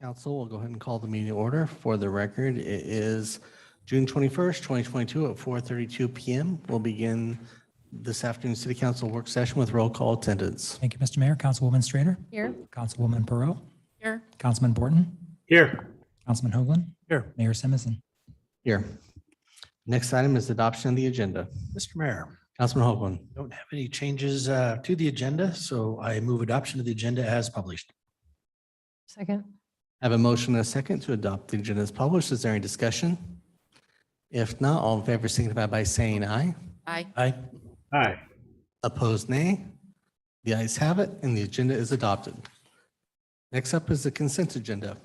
Council will go ahead and call the meeting to order. For the record, it is June 21st, 2022 at 4:32 p.m. We'll begin this afternoon City Council work session with roll call attendance. Thank you, Mr. Mayor. Councilwoman Strader. Here. Councilwoman Perot. Here. Councilman Borton. Here. Councilman Hoagland. Here. Mayor Simison. Here. Next item is adoption of the agenda. Mr. Mayor, Councilman Hoagland. don't have any changes to the agenda, so I move adoption of the agenda as published. Second. I have a motion and a second to adopt the agenda as published. Is there any discussion? If not, all in favor signify by saying aye. Aye. Aye. Aye. Opposed, nay. The ayes have it, and the agenda is adopted. Next up is the consent agenda.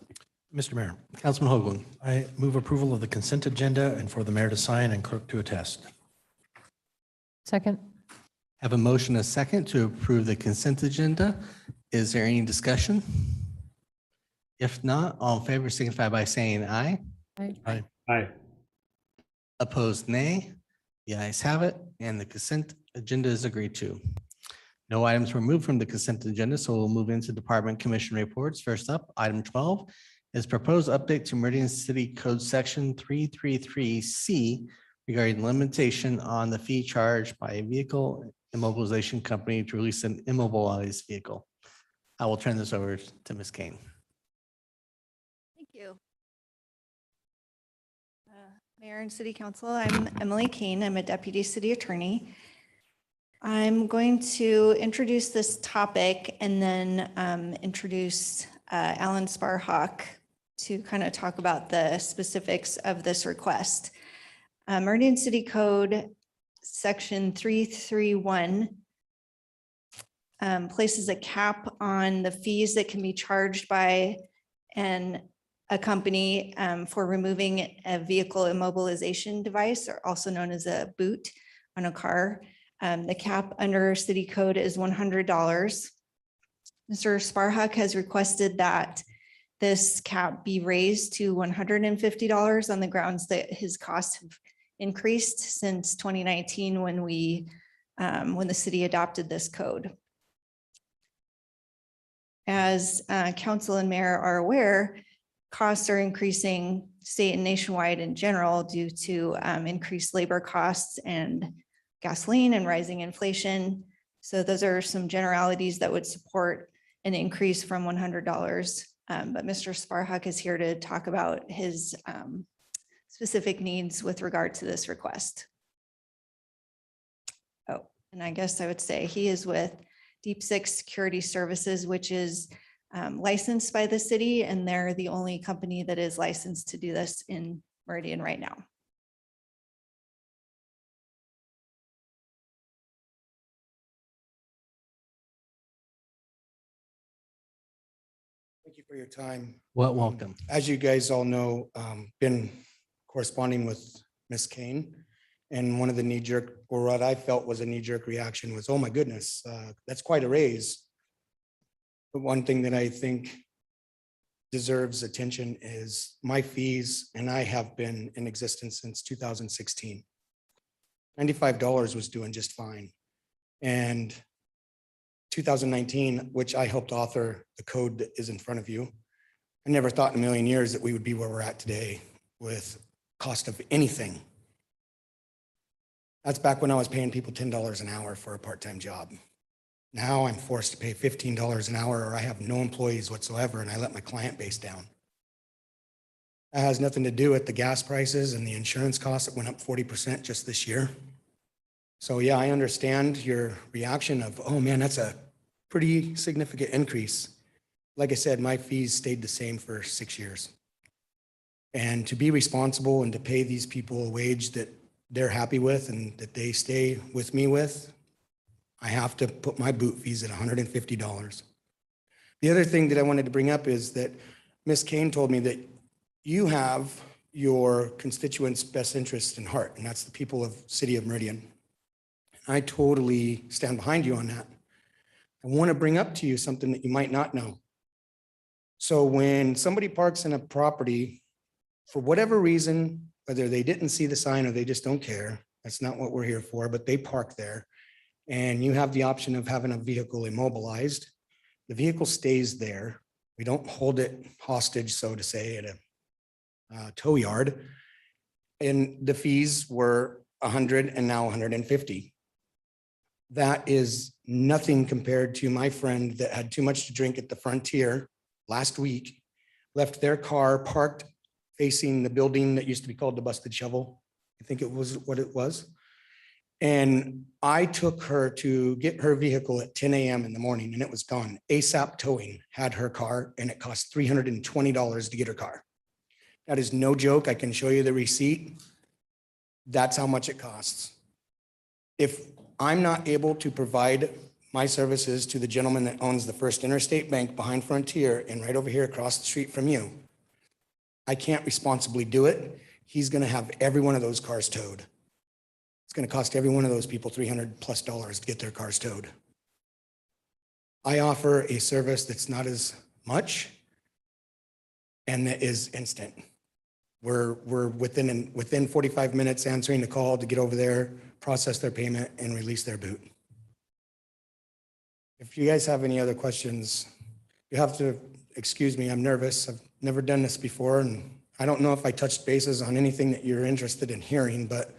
Mr. Mayor, Councilman Hoagland. I move approval of the consent agenda and for the mayor to sign and clerk to attest. Second. I have a motion and a second to approve the consent agenda. Is there any discussion? If not, all in favor signify by saying aye. Aye. Aye. Aye. Opposed, nay. The ayes have it, and the consent agenda is agreed to. No items were moved from the consent agenda, so we'll move into department commission reports. First up, item 12 is proposed update to Meridian City Code Section 333C regarding limitation on the fee charged by a vehicle immobilization company to release an immobilized vehicle. I will turn this over to Ms. Kane. Thank you. Mayor and City Council, I'm Emily Kane. I'm a deputy city attorney. I'm going to introduce this topic and then introduce Alan Sparhawk to kind of talk about the specifics of this request. Meridian City Code Section 331 places a cap on the fees that can be charged by a company for removing a vehicle immobilization device, or also known as a boot on a car. The cap under city code is $100. Mr. Sparhawk has requested that this cap be raised to $150 on the grounds that his costs have increased since 2019 when the city adopted this code. As council and mayor are aware, costs are increasing state and nationwide in general due to increased labor costs and gasoline and rising inflation. So those are some generalities that would support an increase from $100. But Mr. Sparhawk is here to talk about his specific needs with regard to this request. Oh, and I guess I would say he is with Deep Six Security Services, which is licensed by the city, and they're the only company that is licensed to do this in Meridian right now. Thank you for your time. Well, welcome. As you guys all know, been corresponding with Ms. Kane, and one of the knee-jerk, or what I felt was a knee-jerk reaction was, oh my goodness, that's quite a raise. But one thing that I think deserves attention is my fees, and I have been in existence since 2016. $95 was doing just fine. And 2019, which I helped author the code that is in front of you, I never thought in a million years that we would be where we're at today with cost of anything. That's back when I was paying people $10 an hour for a part-time job. Now I'm forced to pay $15 an hour, or I have no employees whatsoever, and I let my client base down. That has nothing to do with the gas prices and the insurance costs that went up 40% just this year. So yeah, I understand your reaction of, oh man, that's a pretty significant increase. Like I said, my fees stayed the same for 6 years. And to be responsible and to pay these people a wage that they're happy with and that they stay with me with, I have to put my boot fees at $150. The other thing that I wanted to bring up is that Ms. Kane told me that you have your constituents' best interest in heart, and that's the people of City of Meridian. I totally stand behind you on that. I want to bring up to you something that you might not know. So when somebody parks in a property, for whatever reason, whether they didn't see the sign or they just don't care, that's not what we're here for, but they park there, and you have the option of having a vehicle immobilized, the vehicle stays there We don't hold it hostage, so to say, at a tow yard. And the fees were 100 and now 150. That is nothing compared to my friend that had too much to drink at the Frontier last week, left their car parked facing the building that used to be called the Busted Shovel. I think it was what it was. And I took her to get her vehicle at 10 a.m. in the morning and it was gone. ASAP Towing had her car and it cost $320 to get her car. That is no joke. I can show you the receipt. That's how much it costs. If I'm not able to provide my services to the gentleman that owns the First Interstate Bank behind Frontier and right over here across the street from you, I can't responsibly do it. He's going to have every one of those cars towed. It's going to cost every one of those people $300+ to get their cars towed. I offer a service that's not as much and that is instant. We're within 45 minutes answering the call to get over there, process their payment, and release their boot. If you guys have any other questions, you have to excuse me. I'm nervous. I've never done this before, and I don't know if I touched bases on anything that you're interested in hearing, but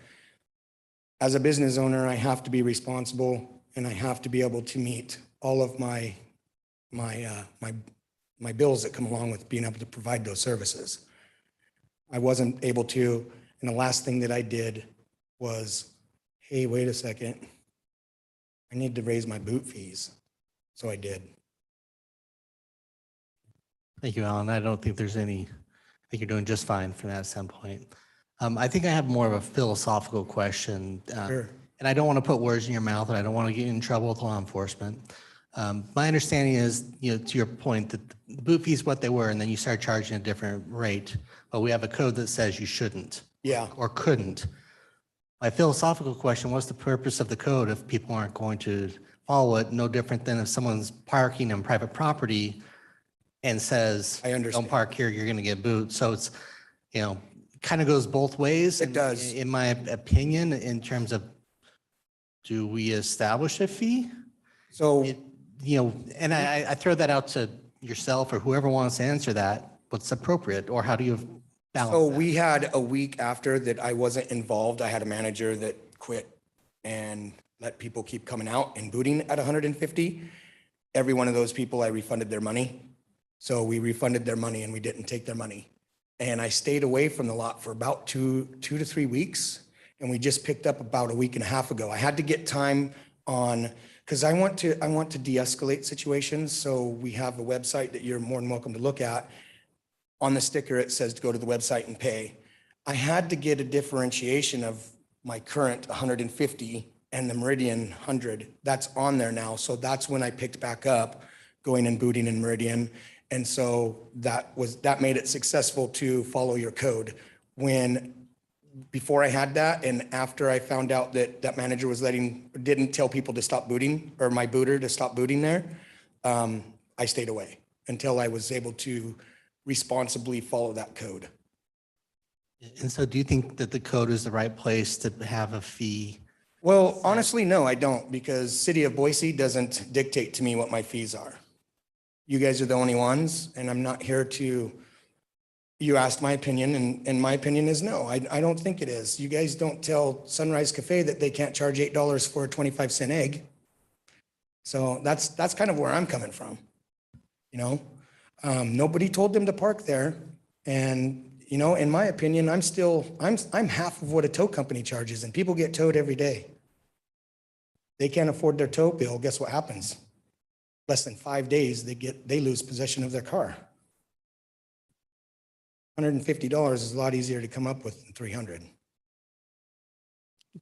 as a business owner, I have to be responsible and I have to be able to meet all of my bills that come along with being able to provide those services. I wasn't able to, and the last thing that I did was, hey, wait a second, I need to raise my boot fees. So I did. Thank you, Alan. I don't think there's any, I think you're doing just fine from that standpoint. I think I have more of a philosophical question. Sure. And I don't want to put words in your mouth and I don't want to get in trouble with law enforcement. My understanding is, to your point, that the boot fees what they were, and then you start charging a different rate, but we have a code that says you shouldn't. Yeah. Or couldn't. My philosophical question, what's the purpose of the code if people aren't going to follow it? No different than if someone's parking on private property and says, I understand. don't park here, you're going to get booed. So it's, kind of goes both ways. It does. In my opinion, in terms of, do we establish a fee? So And I throw that out to yourself or whoever wants to answer that, what's appropriate, or how do you balance So that? we had a week after that I wasn't involved. I had a manager that quit and let people keep coming out and booting at 150. Every one of those people, I refunded their money. So we refunded their money and we didn't take their money. And I stayed away from the lot for about two to 3 weeks. And we just picked up about a week and a half ago. I had to get time on, because I want to de-escalate situations. So we have a website that you're more than welcome to look at. On the sticker, it says to go to the website and pay. I had to get a differentiation of my current 150 and the Meridian 100. That's on there now. So that's when I picked back up going and booting in Meridian. And so that made it successful to follow your code. Before I had that and after I found out that that manager didn't tell people to stop booting, or my booter to stop booting there, I stayed away until I was able to responsibly follow that code. And so do you think that the code is the right place to have a fee? Well, honestly, no, I don't, because City of Boise doesn't dictate to me what my fees are. You guys are the only ones, and I'm not here to, you asked my opinion, and my opinion is no, I don't think it is. You guys don't tell Sunrise Cafe that they can't charge $8 for a 25-cent egg. So that's kind of where I'm coming from. Nobody told them to park there. And, in my opinion, I'm half of what a tow company charges, and people get towed every day. They can't afford their tow bill. Guess what happens? Less than 5 days, they lose possession of their car. $150 is a lot easier to come up with than $300.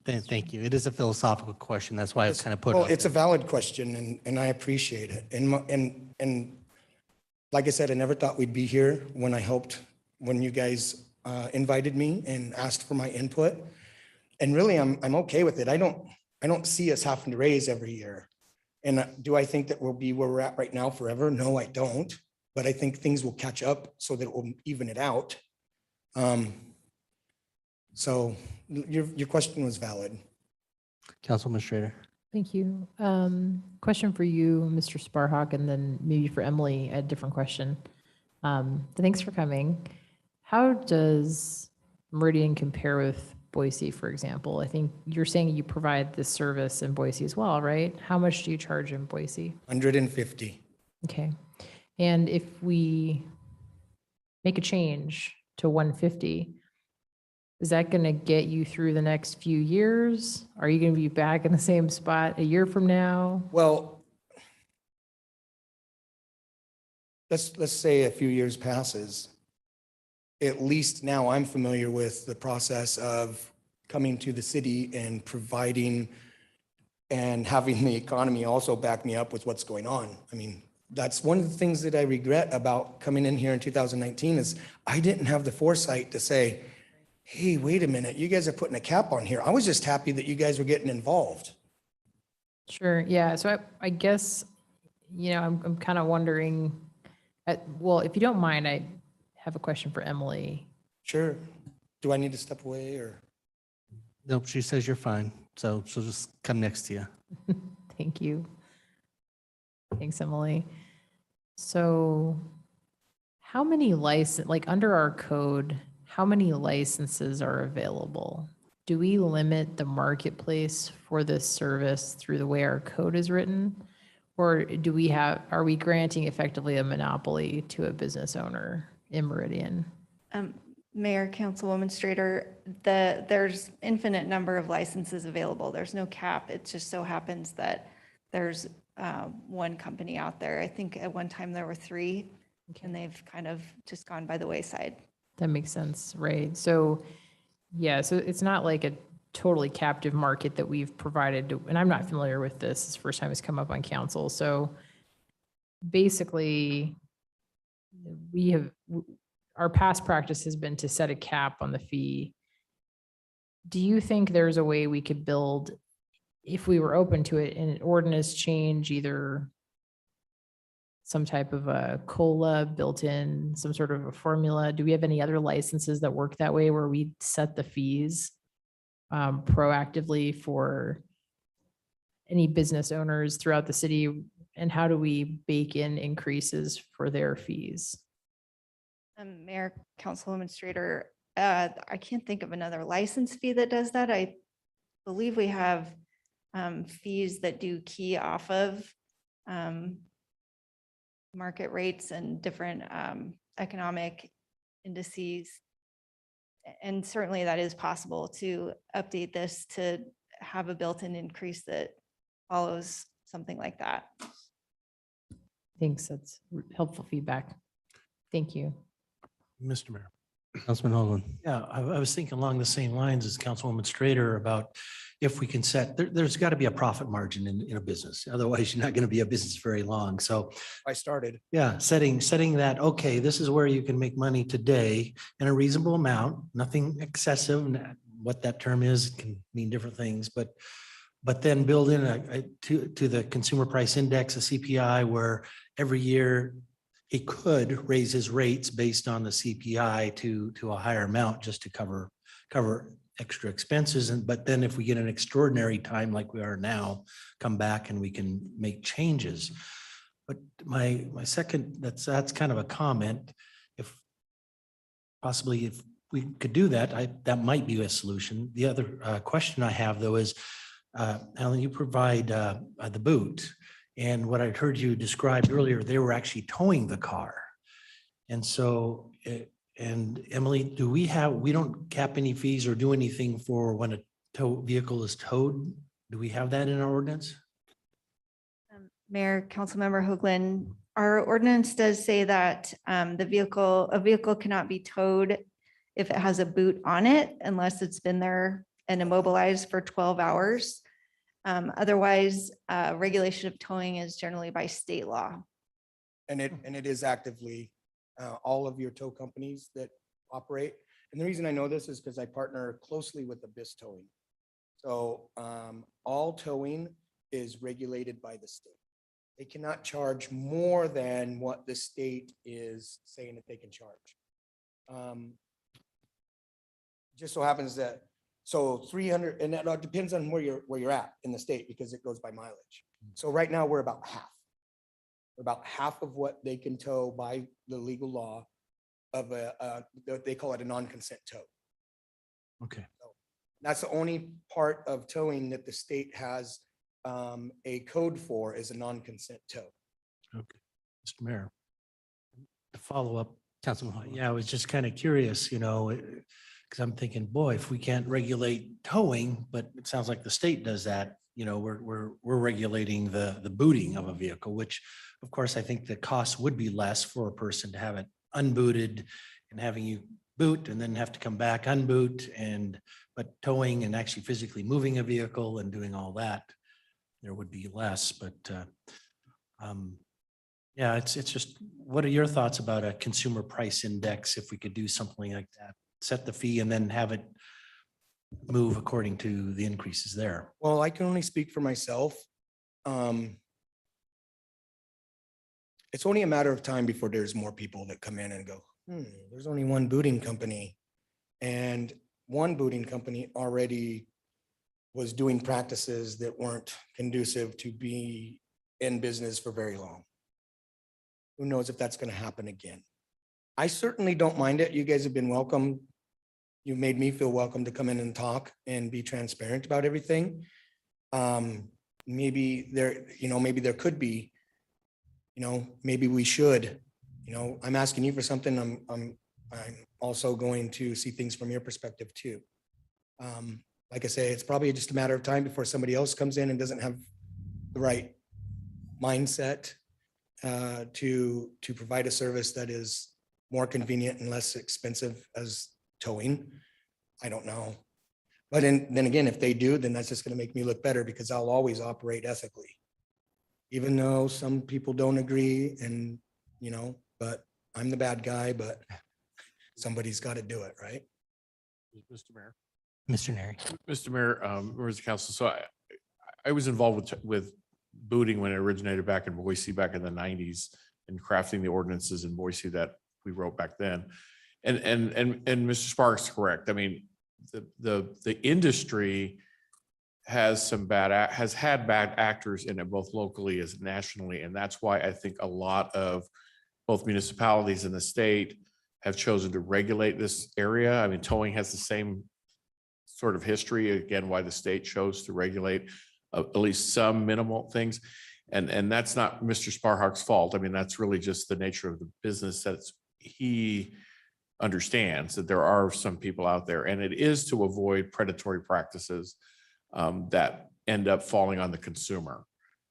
Thank you. It is a philosophical question. That's why I kind of put it Well, out it's a there. valid question, and I appreciate it. And like I said, I never thought we'd be here when you guys invited me and asked for my input. And really, I'm okay with it. I don't see us having to raise every year. And do I think that we'll be where we're at right now forever? No, I don't. But I think things will catch up so that it will even it out. So your question was valid. Councilman Strader. Thank you. Question for you, Mr. Sparhawk, and then maybe for Emily, a different question. Thanks for coming. How does Meridian compare with Boise, for example? I think you're saying you provide this service in Boise as well, right? How much do you charge in Boise? 150. Okay. And if we make a change to 150, is that going to get you through the next few years? Are you going to be back in the same spot a year from now? Well, let's say a few years passes. At least now I'm familiar with the process of coming to the city and providing and having the economy also back me up with what's going on. I mean, that's one of the things that I regret about coming in here in 2019 is I didn't have the foresight to say, hey, wait a minute, you guys are putting a cap on here. I was just happy that you guys were getting involved. Sure. Yeah. So I guess, I'm kind of wondering, well, if you don't mind, I have a question for Emily. Sure. Do I need to step away or? Nope, she says you're fine. So she'll just come next to you. Thank you. Thanks, Emily. So how many like under our code, how many licenses are available? Do we limit the marketplace for this service through the way our code is written? Or are we granting effectively a monopoly to a business owner in Meridian? Mayor, Councilwoman Strader, there's infinite number of licenses available. There's no cap. It just so happens that there's one company out there. I think at one time there were 3, and they've kind of just gone by the wayside. That makes sense, right? So, yeah, so it's not like a totally captive market that we've provided, and I'm not familiar with this. It's the first time it's come up on council. So basically, our past practice has been to set a cap on the fee. Do you think there's a way we could build, if we were open to it, an ordinance change, either some type of a COLA built in, some sort of a formula? Do we have any other licenses that work that way where we set the fees proactively for any business owners throughout the city? And how do we bake in increases for their fees? Mayor, Councilwoman Strader, I can't think of another license fee that does that. I believe we have fees that do key off of market rates and different economic indices. And certainly that is possible to update this to have a built-in increase that follows something like that. Thanks, that's helpful feedback. Thank you. Mr. Mayor. Councilman Hoagland. Yeah, I was thinking along the same lines as Councilwoman Strader about if we can there's got to be a profit margin in a business. Otherwise, you're not going to be a business very long. So I started. yeah, setting that, okay, this is where you can make money today in a reasonable amount, nothing excessive. And what that term is can mean different things, but then build in to the consumer price index, a CPI, where every year it could raise his rates based on the CPI to a higher amount just to cover extra expenses. But then if we get an extraordinary time like we are now, come back and we can make changes. But my second, that's kind of a comment. If we could do that, that might be a solution. The other question I have though is, Alan, you provide the boot. And what I'd heard you describe earlier, they were actually towing the car. And so, and Emily, we don't cap any fees or do anything for when a tow vehicle is towed? Do we have that in our ordinance? Mayor, Councilmember Hoagland, our ordinance does say that a vehicle cannot be towed if it has a boot on it unless it's been there and immobilized for 12 hours. Otherwise, regulation of towing is generally by state law. And it is actively all of your tow companies that operate. And the reason I know this is because I partner closely with the BIS towing. So all towing is regulated by the state. They cannot charge more than what the state is saying that they can charge. Just so happens that So 300, and that all depends on where you're at in the state because it goes by mileage. So right now we're about half. We're about half of what they can tow by the legal law of they call it a non-consent tow. Okay. That's the only part of towing that the state has a code for is a non-consent tow. Okay. Mr. Mayor. To follow up, Councilman Hoagland. yeah, I was just kind of curious, because I'm thinking, boy, if we can't regulate towing, but it sounds like the state does that, we're regulating the booting of a vehicle, which of course, I think the cost would be less for a person to have it unbooted and having you boot and then have to come back unboot but towing and actually physically moving a vehicle and doing all that, there would be less, but yeah, it's just, what are your thoughts about a consumer price index if we could do something like that? Set the fee and then have it move according to the increases there. Well, I can only speak for myself. It's only a matter of time before there's more people that come in and go, there's only one booting company. And one booting company already was doing practices that weren't conducive to be in business for very long. Who knows if that's going to happen again? I certainly don't mind it. You guys have been welcome. You made me feel welcome to come in and talk and be transparent about everything. Maybe there could be, maybe we should, I'm asking you for something. I'm also going to see things from your perspective too. Like I say, it's probably just a matter of time before somebody else comes in and doesn't have the right mindset to provide a service that is more convenient and less expensive as towing. I don't know. But then again, if they do, then that's just going to make me look better because I'll always operate ethically. Even though some people don't agree and, but I'm the bad guy, but somebody's got to do it, right? Mr. Mayor. Mr. Neri. Mr. Mayor, members of council. So I was involved with booting when it originated back in Boise back in the 90s and crafting the ordinances in Boise that we wrote back then. And Mr. Sparks is correct. I mean, the industry has had bad actors in it, both locally as nationally. And that's why I think a lot of both municipalities in the state have chosen to regulate this area. I mean, towing has the same sort of history, again, why the state chose to regulate at least some minimal things. And that's not Mr. Sparhawk's fault. I mean, that's really just the nature of the business that he understands that there are some people out there, and it is to avoid predatory practices that end up falling on the consumer.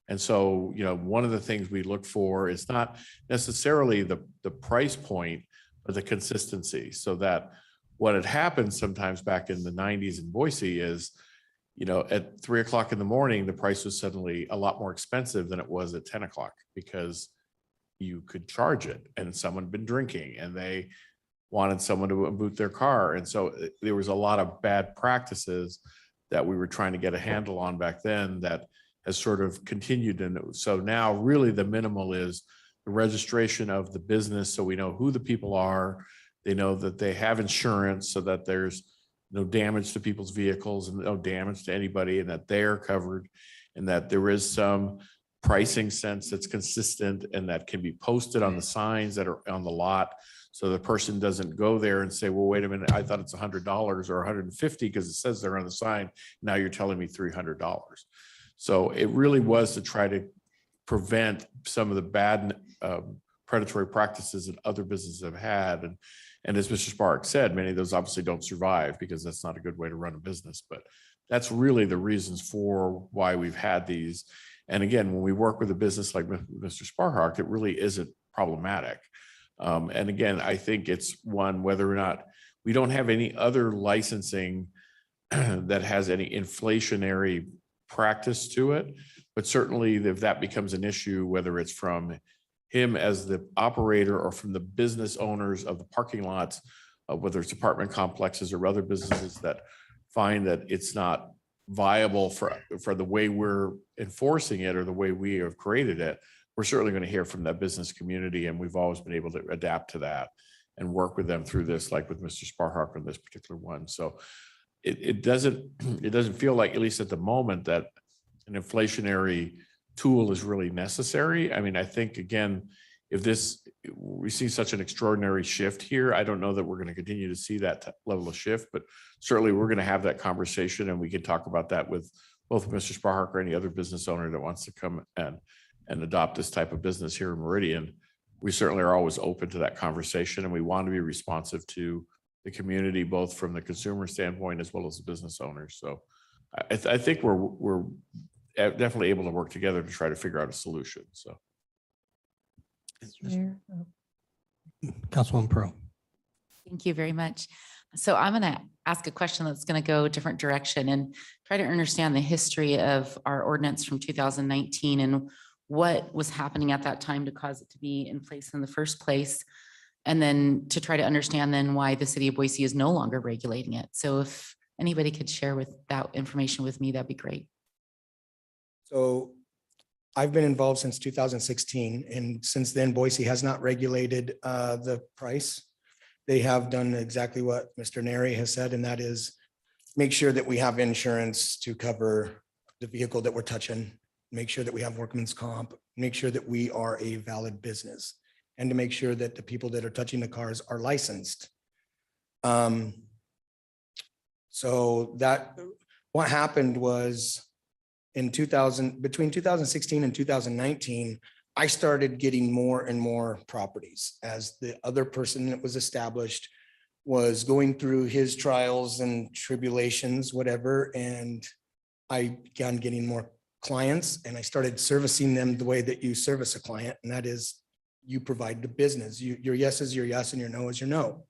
And so, one of the things we look for is not necessarily the price point, but the consistency, so that what had happened sometimes back in the 90s in Boise is, at 3 o'clock in the morning, the price was suddenly a lot more expensive than it was at 10 o'clock because you could charge it and someone had been drinking and they wanted someone to boot their car. And so there was a lot of bad practices that we were trying to get a handle on back then that has sort of continued. And so now really the minimal is the registration of the business. So we know who the people are. They know that they have insurance so that there's no damage to people's vehicles and no damage to anybody, and that they're covered, and that there is some pricing sense that's consistent and that can be posted on the signs that are on the lot. So the person doesn't go there and say, well, wait a minute, I thought it's $100 or $150 because it says there on the sign. Now you're telling me $300. So it really was to try to prevent some of the bad predatory practices that other businesses have had. And as Mr. Sparks said, many of those obviously don't survive because that's not a good way to run a business. But that's really the reasons for why we've had these. And again, when we work with a business like Mr. Sparhawk, it really isn't problematic. And again, I think it's one, whether or not we don't have any other licensing that has any inflationary practice to it, but certainly if that becomes an issue, whether it's from him as the operator or from the business owners of the parking lots, whether it's apartment complexes or other businesses that find that it's not viable for the way we're enforcing it or the way we have created it, we're certainly going to hear from that business community. And we've always been able to adapt to that and work with them through this, like with Mr. Sparhawk on this particular one. So it doesn't feel like, at least at the moment, that an inflationary tool is really necessary. I mean, I think, again, if we see such an extraordinary shift here, I don't know that we're going to continue to see that level of shift, but certainly we're going to have that conversation, and we can talk about that with both Mr. Sparhawk or any other business owner that wants to come and adopt this type of business here in Meridian. We certainly are always open to that conversation, and we want to be responsive to the community, both from the consumer standpoint as well as the business owners. So I think we're definitely able to work together to try to figure out a solution. So. Mayor? Councilwoman Pearl. Thank you very much. So I'm going to ask a question that's going to go a different direction and try to understand the history of our ordinance from 2019 and what was happening at that time to cause it to be in place in the first place. And then to try to understand then why the city of Boise is no longer regulating it. So if anybody could share with that information with me, that'd be great. So I've been involved since 2016, and since then Boise has not regulated the price. They have done exactly what Mr. Neri has said, and that is make sure that we have insurance to cover the vehicle that we're touching, make sure that we have workman's comp, make sure that we are a valid business, and to make sure that the people that are touching the cars are licensed. So that what happened was between 2016 and 2019, I started getting more and more properties as the other person that was established was going through his trials and tribulations, whatever. And I began getting more clients, and I started servicing them the way that you service a client. And that is, you provide the business. Your yes is your yes and your no is your no.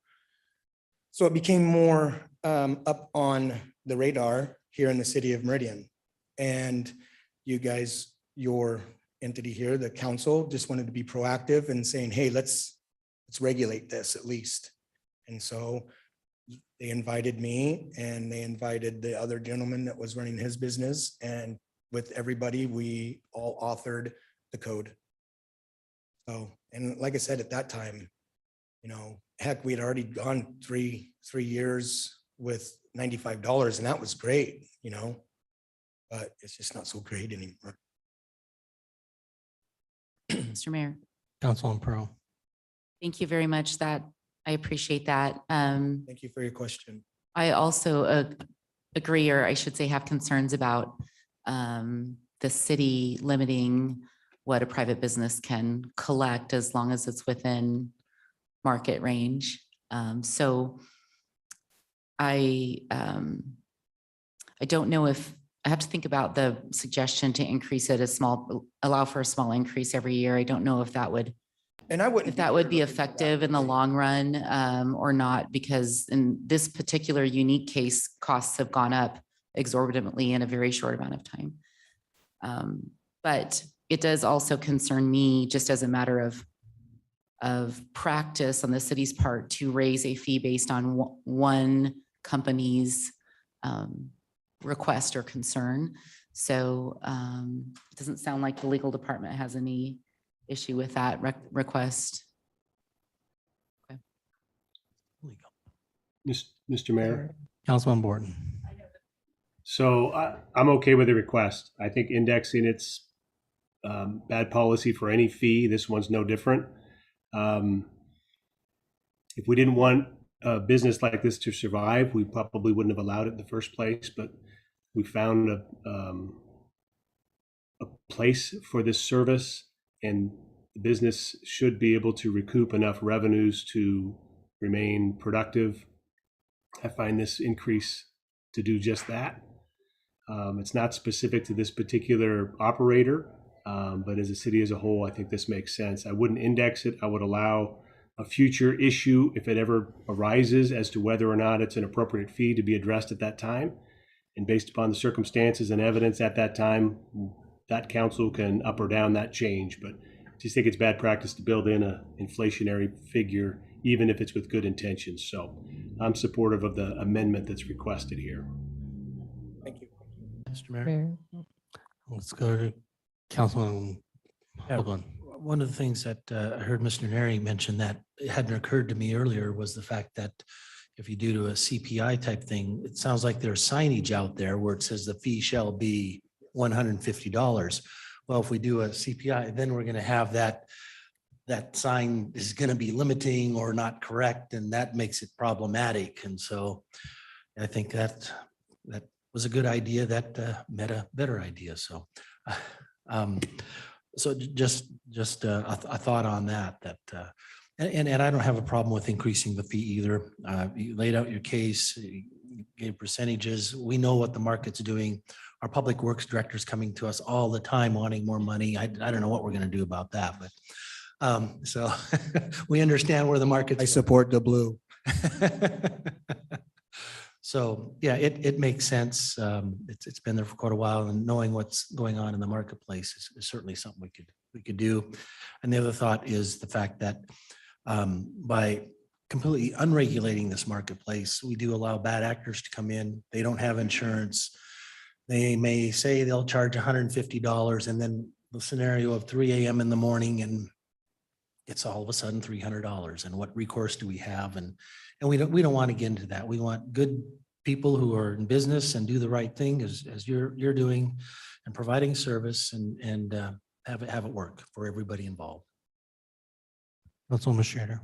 So it became more up on the radar here in the city of Meridian. And you guys, your entity here, the council, just wanted to be proactive and saying, hey, let's regulate this at least. And so they invited me, and they invited the other gentleman that was running his business. And with everybody, we all authored the code. So, and like I said, at that time, heck, we had already gone three years with $95, and that was great, but it's just not so great anymore. Mr. Mayor, Councilwoman Pearl. thank you very much. I appreciate that. Thank you for your question. I also agree, or I should say have concerns about the city limiting what a private business can collect as long as it's within market range. So I don't know if I have to think about the suggestion to increase it allow for a small increase every year. I don't know if that would be effective in the long run or not, because in this particular unique case, costs have gone up exorbitantly in a very short amount of time. But it does also concern me, just as a matter of practice on the city's part, to raise a fee based on one company's request or concern. So it doesn't sound like the legal department has any issue with that request. Okay. Mr. Mayor, Councilman Borton. so I'm okay with the request. I think indexing it's bad policy for any fee. This one's no different. If we didn't want a business like this to survive, we probably wouldn't have allowed it in the first place, but we found a place for this service, and the business should be able to recoup enough revenues to remain productive. I find this increase to do just that. It's not specific to this particular operator, but as a city as a whole, I think this makes sense. I wouldn't index it. I would allow a future issue, if it ever arises, as to whether or not it's an appropriate fee to be addressed at that time. And based upon the circumstances and evidence at that time, that council can up or down that change. But I just think it's bad practice to build in an inflationary figure, even if it's with good intentions. So I'm supportive of the amendment that's requested here. Thank you. Mr. Mayor. Mayor? Let's go to Councilman Hoagland. One of the things that I heard Mr. Neri mention that hadn't occurred to me earlier was the fact that if you do to a CPI type thing, it sounds like there's signage out there where it says the fee shall be $150. Well, if we do a CPI, then we're gonna have that sign is gonna be limiting or not correct, and that makes it problematic. And so I think that was a good idea that met a better idea. So so just a thought on that, and I don't have a problem with increasing the fee either. You laid out your case, you gave percentages. We know what the market's doing. Our public works director's coming to us all the time wanting more money. I don't know what we're gonna do about that, but so we understand where the market's. I support the blue. So, yeah, it makes sense. It's been there for quite a while, and knowing what's going on in the marketplace is certainly something we could do. And the other thought is the fact that by completely unregulating this marketplace, we do allow bad actors to come in. They don't have insurance. They may say they'll charge $150, and then the scenario of 3 a.m. in the morning, and it's all of a sudden $300. And what recourse do we have? And we don't want to get into that. We want good people who are in business and do the right thing as you're doing, and providing service and have it work for everybody involved. Councilwoman Schrader.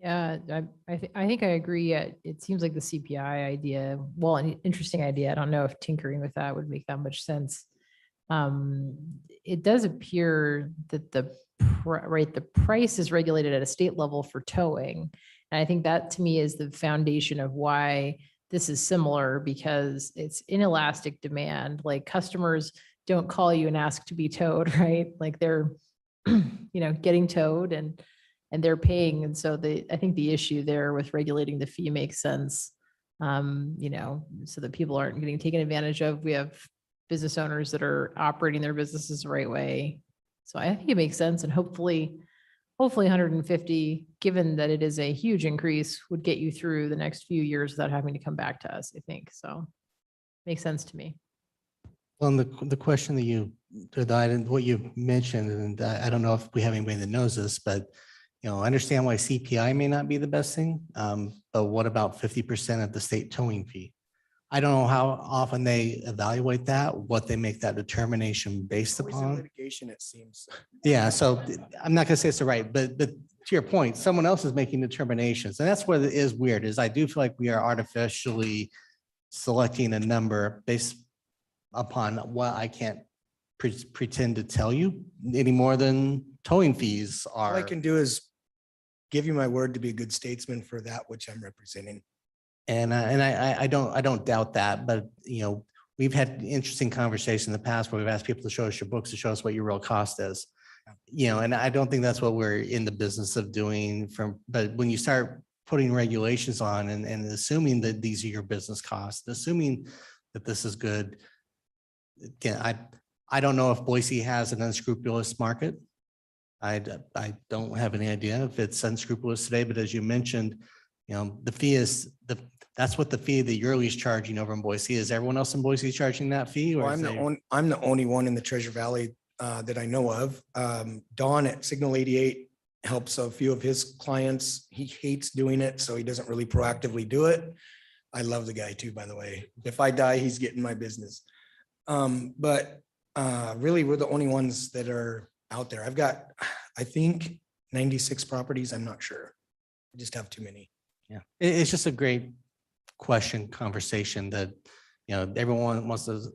Yeah, I think I agree. It seems like the CPI idea, well, an interesting idea. I don't know if tinkering with that would make that much sense. It does appear that the price is regulated at a state level for towing. And I think that to me is the foundation of why this is similar, because it's inelastic demand. Like, customers don't call you and ask to be towed, right? Like, they're, getting towed and they're paying. And so I think the issue there with regulating the fee makes sense, so that people aren't getting taken advantage of. We have business owners that are operating their businesses the right way. So I think it makes sense, and hopefully 150, given that it is a huge increase, would get you through the next few years without having to come back to us, I think. So makes sense to me. Well, the question what you mentioned, and I don't know if we have anybody that knows this, but I understand why CPI may not be the best thing. But what about 50% of the state towing fee? I don't know how often they evaluate that, what they make that determination based Always in upon. litigation, it seems. Yeah, so I'm not gonna say it's the right, but to your point, someone else is making determinations. And that's what it is weird, is I do feel like we are artificially selecting a number based upon what I can't pretend to tell you any more than towing fees All I are. can do is give you my word to be a good statesman for that which I'm representing. And I don't doubt that, but we've had interesting conversations in the past where we've asked people to show us your books, to show us what your real cost is. And I don't think that's what we're in the business of doing but when you start putting regulations on and assuming that these are your business costs, assuming that this is good. Again, I don't know if Boise has an unscrupulous market. I don't have any idea if it's unscrupulous today, but as you mentioned, the fee is that's what the fee that you're at least charging over in Boise. Is everyone else in Boise charging that fee? Or Well, is I'm the only one in the Treasure Valley that I know of. Don at Signal 88 helps a few of his clients. He hates doing it, so he doesn't really proactively do it. I love the guy too, by the way. If I die, he's getting my business. But really, we're the only ones that are out there. I've got, I think, 96 properties. I'm not sure. I just have too many. Yeah, it's just a great conversation that, everyone wants to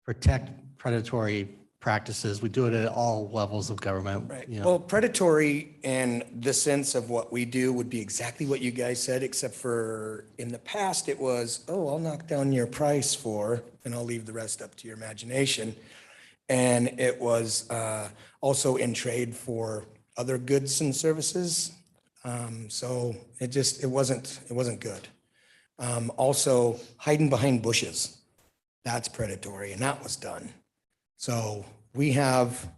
protect predatory practices. We do it at all levels of government. Right. Well, predatory in the sense of what we do would be exactly what you guys said, except for in the past, it was, oh, I'll knock down your price and I'll leave the rest up to your imagination. And it was also in trade for other goods and services. So it wasn't good. Also hiding behind bushes, that's predatory, and that was done. So we have,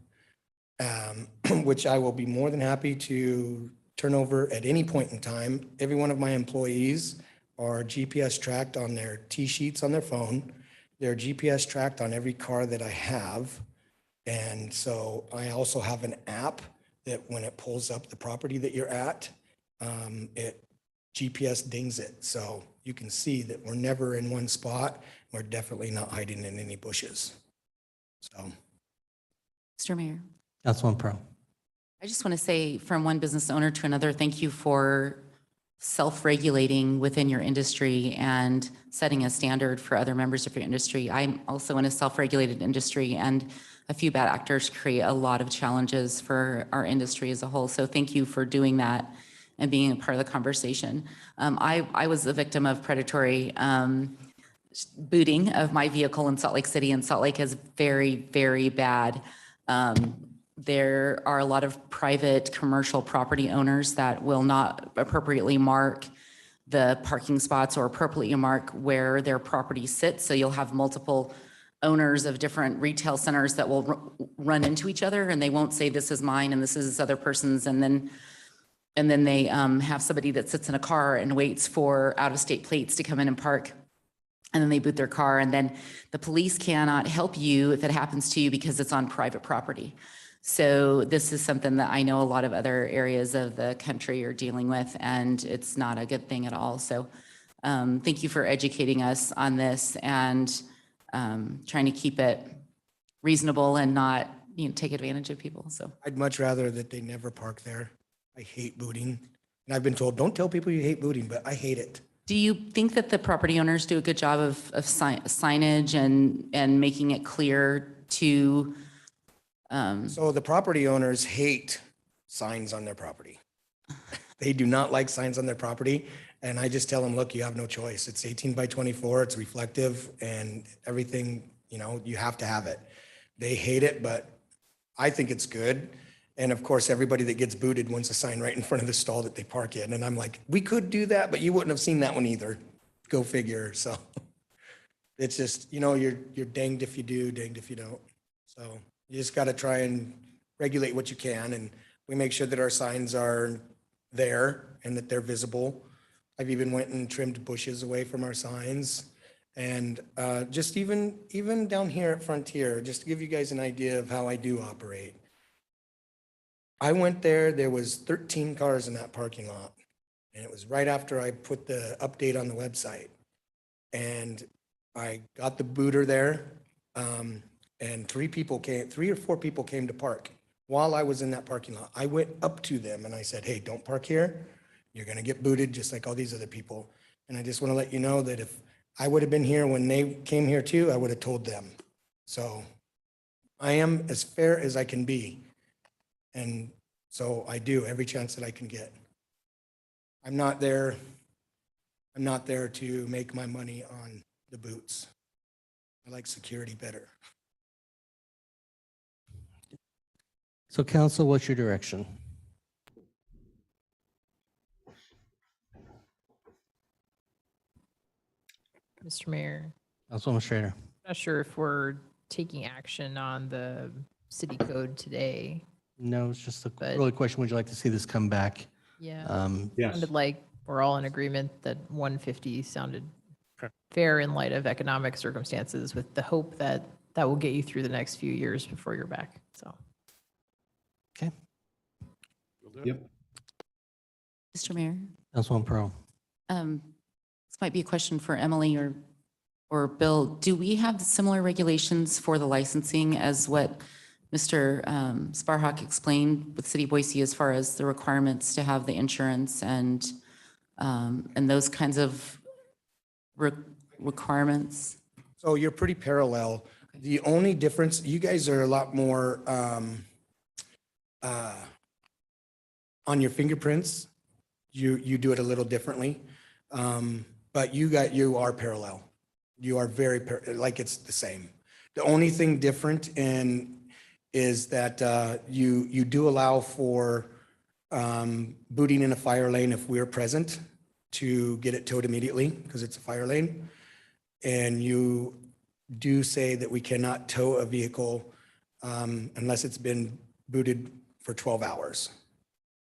which I will be more than happy to turn over at any point in time. Every one of my employees are GPS tracked on their T-sheets on their phone. They're GPS tracked on every car that I have. And so I also have an app that when it pulls up the property that you're at, it GPS dings it. So you can see that we're never in one spot. We're definitely not hiding in any bushes. So. Mr. Mayor. Councilwoman Pearl. I just want to say from one business owner to another, thank you for self-regulating within your industry and setting a standard for other members of your industry. I'm also in a self-regulated industry, and a few bad actors create a lot of challenges for our industry as a whole. So thank you for doing that and being a part of the conversation. I was a victim of predatory booting of my vehicle in Salt Lake City, and Salt Lake is very, very bad. There are a lot of private commercial property owners that will not appropriately mark the parking spots or appropriately mark where their property sits. So you'll have multiple owners of different retail centers that will run into each other, and they won't say this is mine and this is this other person's. And then they have somebody that sits in a car and waits for out-of-state plates to come in and park. And then they boot their car, and then the police cannot help you if it happens to you because it's on private property. So this is something that I know a lot of other areas of the country are dealing with, and it's not a good thing at all. So thank you for educating us on this and trying to keep it reasonable and not, take advantage of people. So I'd much rather that they never park there. I hate booting. And I've been told, don't tell people you hate booting, but I hate it. do you think that the property owners do a good job of signage and making it clear to So the property owners hate signs on their property. They do not like signs on their property. And I just tell them, look, you have no choice. It's 18 by 24, it's reflective and everything, you have to have it. They hate it, but I think it's good. And of course, everybody that gets booted wants a sign right in front of the stall that they park in. And I'm like, we could do that, but you wouldn't have seen that one either. Go figure. So it's just, you're danged if you do, danged if you don't. So you just got to try and regulate what you can. And we make sure that our signs are there and that they're visible. I've even went and trimmed bushes away from our signs. And just even down here at Frontier, just to give you guys an idea of how I do operate. I went there was 13 cars in that parking lot. And it was right after I put the update on the website. And I got the booter there. And 3 or 4 people came to park while I was in that parking lot. I went up to them and I said, hey, don't park here. You're going to get booted just like all these other people. And I just want to let you know that if I would have been here when they came here too, I would have told them. So I am as fair as I can be. And so I do every chance that I can get. I'm not there to make my money on the boots. I like security better. So council, what's your direction? Mr. Mayor, Councilwoman Schrader. not sure if we're taking action on the city code today. No, it's just a But- really question. Would you like to see this come back? Yeah. Yes. Sounded like we're all in agreement that 150 sounded Okay. fair in light of economic circumstances, with the hope that that will get you through the next few years before you're back. So We'll do it. Yep. Mr. Mayor? Councilwoman Pearl. This might be a question for Emily or Bill. Do we have similar regulations for the licensing as what Mr. Sparhawk explained with City of Boise as far as the requirements to have the insurance and those kinds of requirements? So you're pretty parallel. The only difference, you guys are a lot more on your fingerprints. You do it a little differently. But you are parallel. You are very, like it's the same. The only thing different is that you do allow for booting in a fire lane if we're present to get it towed immediately because it's a fire lane. And you do say that we cannot tow a vehicle unless it's been booted for 12 hours.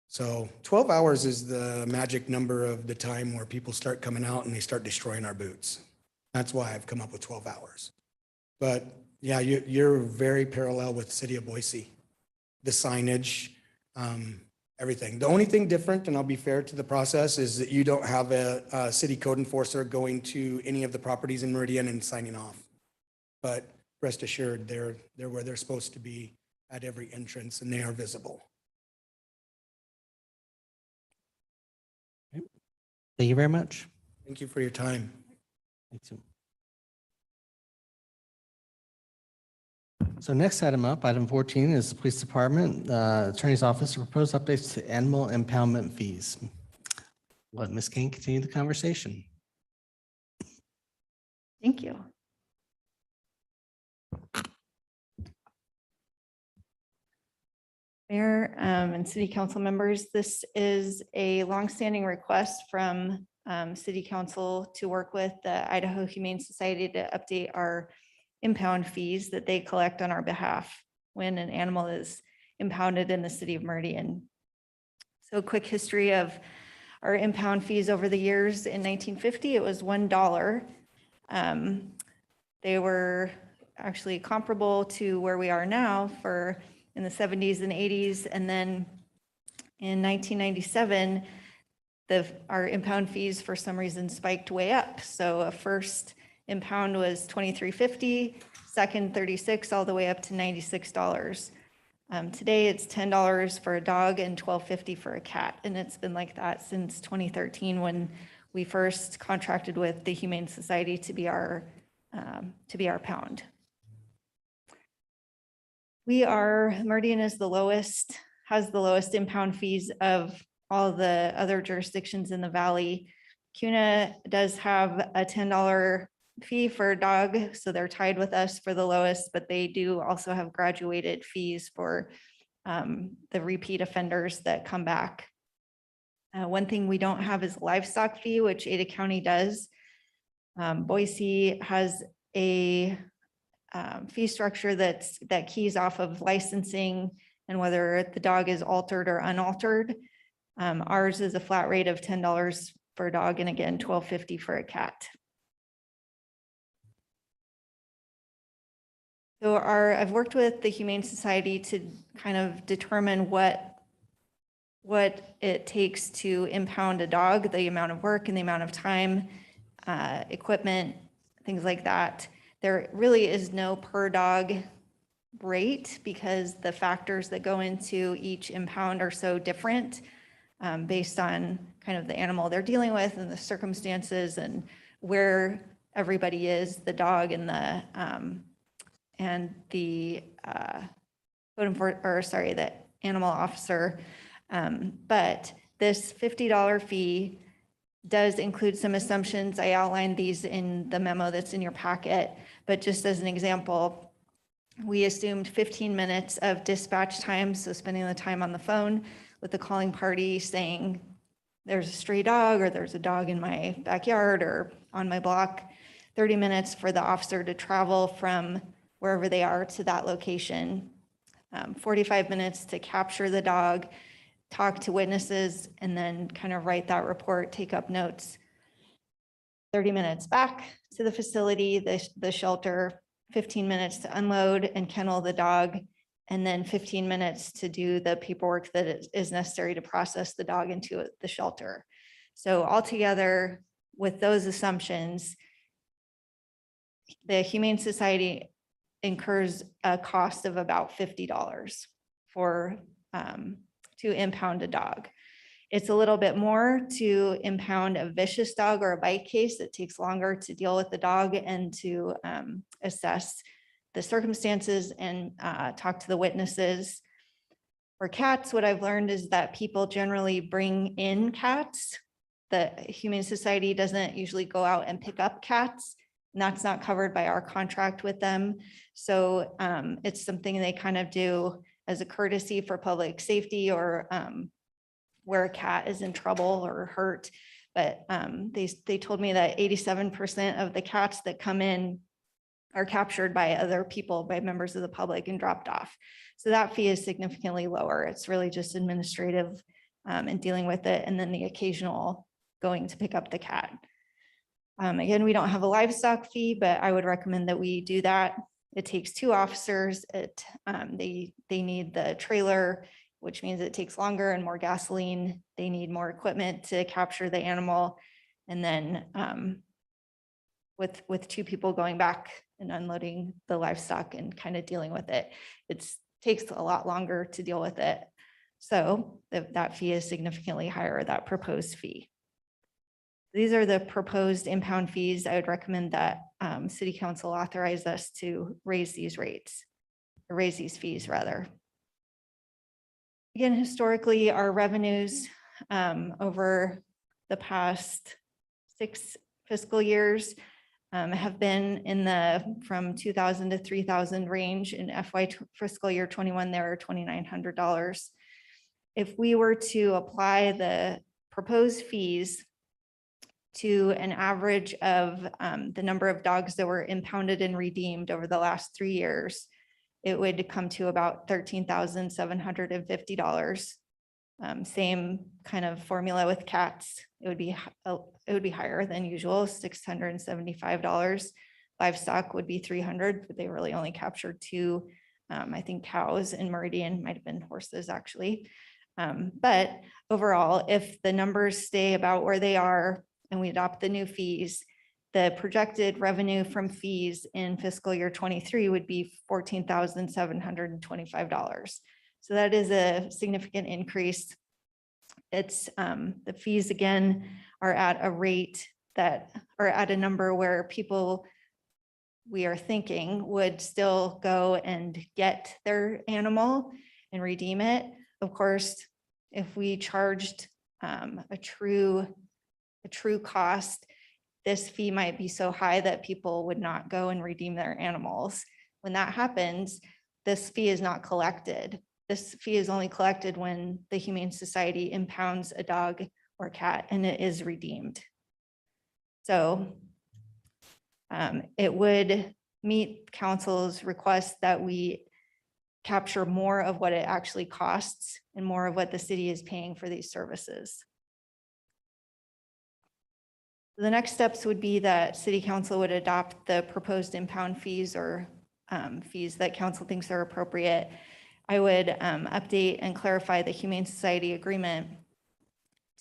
So 12 hours is the magic number of the time where people start coming out and they start destroying our boots. That's why I've come up with 12 hours. But yeah, you're very parallel with the City of Boise. The signage, everything. The only thing different, and I'll be fair to the process, is that you don't have a city code enforcer going to any of the properties in Meridian and signing off. But rest assured, they're where they're supposed to be at every entrance, and they are visible. Thank you very much. Thank you for your time. Thank you. So next item up, item 14 is the Police Department Attorney's Office to propose updates to animal impoundment fees. Let Ms. Kane continue the conversation. Thank you. Mayor and city council members, this is a longstanding request from city council to work with the Idaho Humane Society to update our impound fees that they collect on our behalf when an animal is impounded in the city of Meridian. So a quick history of our impound fees over the years. In 1950, it was $1. They were actually comparable to where we are now for in the 70s and 80s. And then in 1997, our impound fees for some reason spiked way up. So a first impound was $23.50, second $36, all the way up to $96. Today it's $10 for a dog and $12.50 for a cat. And it's been like that since 2013 when we first contracted with the Humane Society to be our pound. Meridian is has the lowest impound fees of all the other jurisdictions in the valley. CUNA does have a $10 fee for a dog, so they're tied with us for the lowest, but they do also have graduated fees for the repeat offenders that come back. One thing we don't have is livestock fee, which Ada County does. Boise has a fee structure that keys off of licensing and whether the dog is altered or unaltered. Ours is a flat rate of $10 for a dog and again, $12.50 for a cat. So I've worked with the Humane Society to kind of determine what it takes to impound a dog, the amount of work and the amount of time, equipment, things like that. There really is no per dog rate because the factors that go into each impound are so different based on kind of the animal they're dealing with and the circumstances and where everybody is, the dog and the the animal officer. But this $50 fee does include some assumptions. I outlined these in the memo that's in your packet, but just as an example, we assumed 15 minutes of dispatch time. So spending the time on the phone with the calling party saying there's a stray dog or there's a dog in my backyard or on my block, 30 minutes for the officer to travel from wherever they are to that location, 45 minutes to capture the dog, talk to witnesses, and then kind of write that report, take up notes. 30 minutes back to the facility, the shelter, 15 minutes to unload and kennel the dog, and then 15 minutes to do the paperwork that is necessary to process the dog into the shelter. So altogether, with those assumptions, the Humane Society incurs a cost of about $50 for to impound a dog. It's a little bit more to impound a vicious dog or a bite case. It takes longer to deal with the dog and to assess the circumstances and talk to the witnesses. For cats, what I've learned is that people generally bring in cats. The Humane Society doesn't usually go out and pick up cats, and that's not covered by our contract with them. So it's something they kind of do as a courtesy for public safety or where a cat is in trouble or hurt. But they told me that 87% of the cats that come in are captured by other people, by members of the public and dropped off. So that fee is significantly lower. It's really just administrative and dealing with it. And then the occasional going to pick up the cat. Again, we don't have a livestock fee, but I would recommend that we do that. It takes 2 officers. They need the trailer which means it takes longer and more gasoline. They need more equipment to capture the animal. And then with two people going back and unloading the livestock and kind of dealing with it, it takes a lot longer to deal with it. So that fee is significantly higher, that proposed fee. These are the proposed impound fees. I would recommend that City Council authorize us to raise these rates, or raise these fees rather. Again, historically, our revenues over the past 6 fiscal years have been in the from 2,000 to 3,000 range. In fiscal year 21, they were $2,900. If we were to apply the proposed fees to an average of the number of dogs that were impounded and redeemed over the last 3 years, it would come to about $13,750. Same kind of formula with cats. It would be higher than usual, $675. Livestock would be $300, but they really only captured 2, I think cows, and Meridian, might have been horses actually. But overall, if the numbers stay about where they are and we adopt the new fees, the projected revenue from fees in fiscal year 23 would be $14,725. So that is a significant increase. It's the fees again are at a rate that, or at a number where people, we are thinking, would still go and get their animal and redeem it. Of course, if we charged a true cost, this fee might be so high that people would not go and redeem their animals. When that happens, this fee is not collected. This fee is only collected when the Humane Society impounds a dog or cat and it is redeemed. So it would meet council's request that we capture more of what it actually costs and more of what the city is paying for these services. The next steps would be that City Council would adopt the proposed impound fees or fees that council thinks are appropriate. I would update and clarify the Humane Society agreement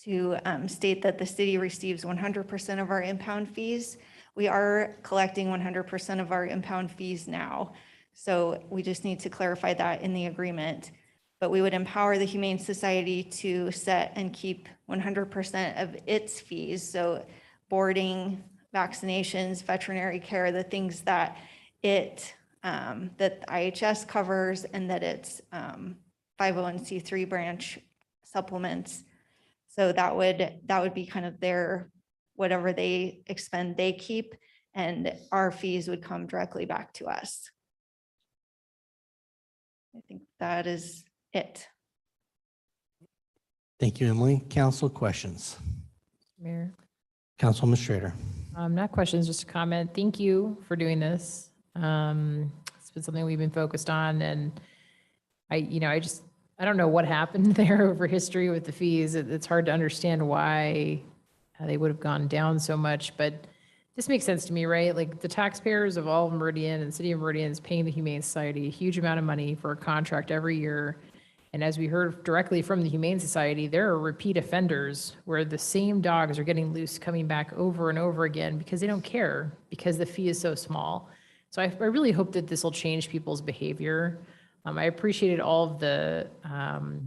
to state that the city receives 100% of our impound fees. We are collecting 100% of our impound fees now. So we just need to clarify that in the agreement. But we would empower the Humane Society to set and keep 100% of its fees. So boarding, vaccinations, veterinary care, the things that it that IHS covers and that its 501c3 branch supplements. So that would be kind of their, whatever they expend, they keep, and our fees would come directly back to us. I think that is it. Thank you, Emily. Council questions? Mayor. Councilwoman Strader. Not questions, just a comment. Thank you for doing this. It's been something we've been focused on, and I don't know what happened there over history with the fees. It's hard to understand why they would have gone down so much, but this makes sense to me, right? Like the taxpayers of all of Meridian and City of Meridian is paying the Humane Society a huge amount of money for a contract every year. And as we heard directly from the Humane Society, there are repeat offenders where the same dogs are getting loose, coming back over and over again because they don't care, because the fee is so small. So I really hope that this will change people's behavior. I appreciated all of the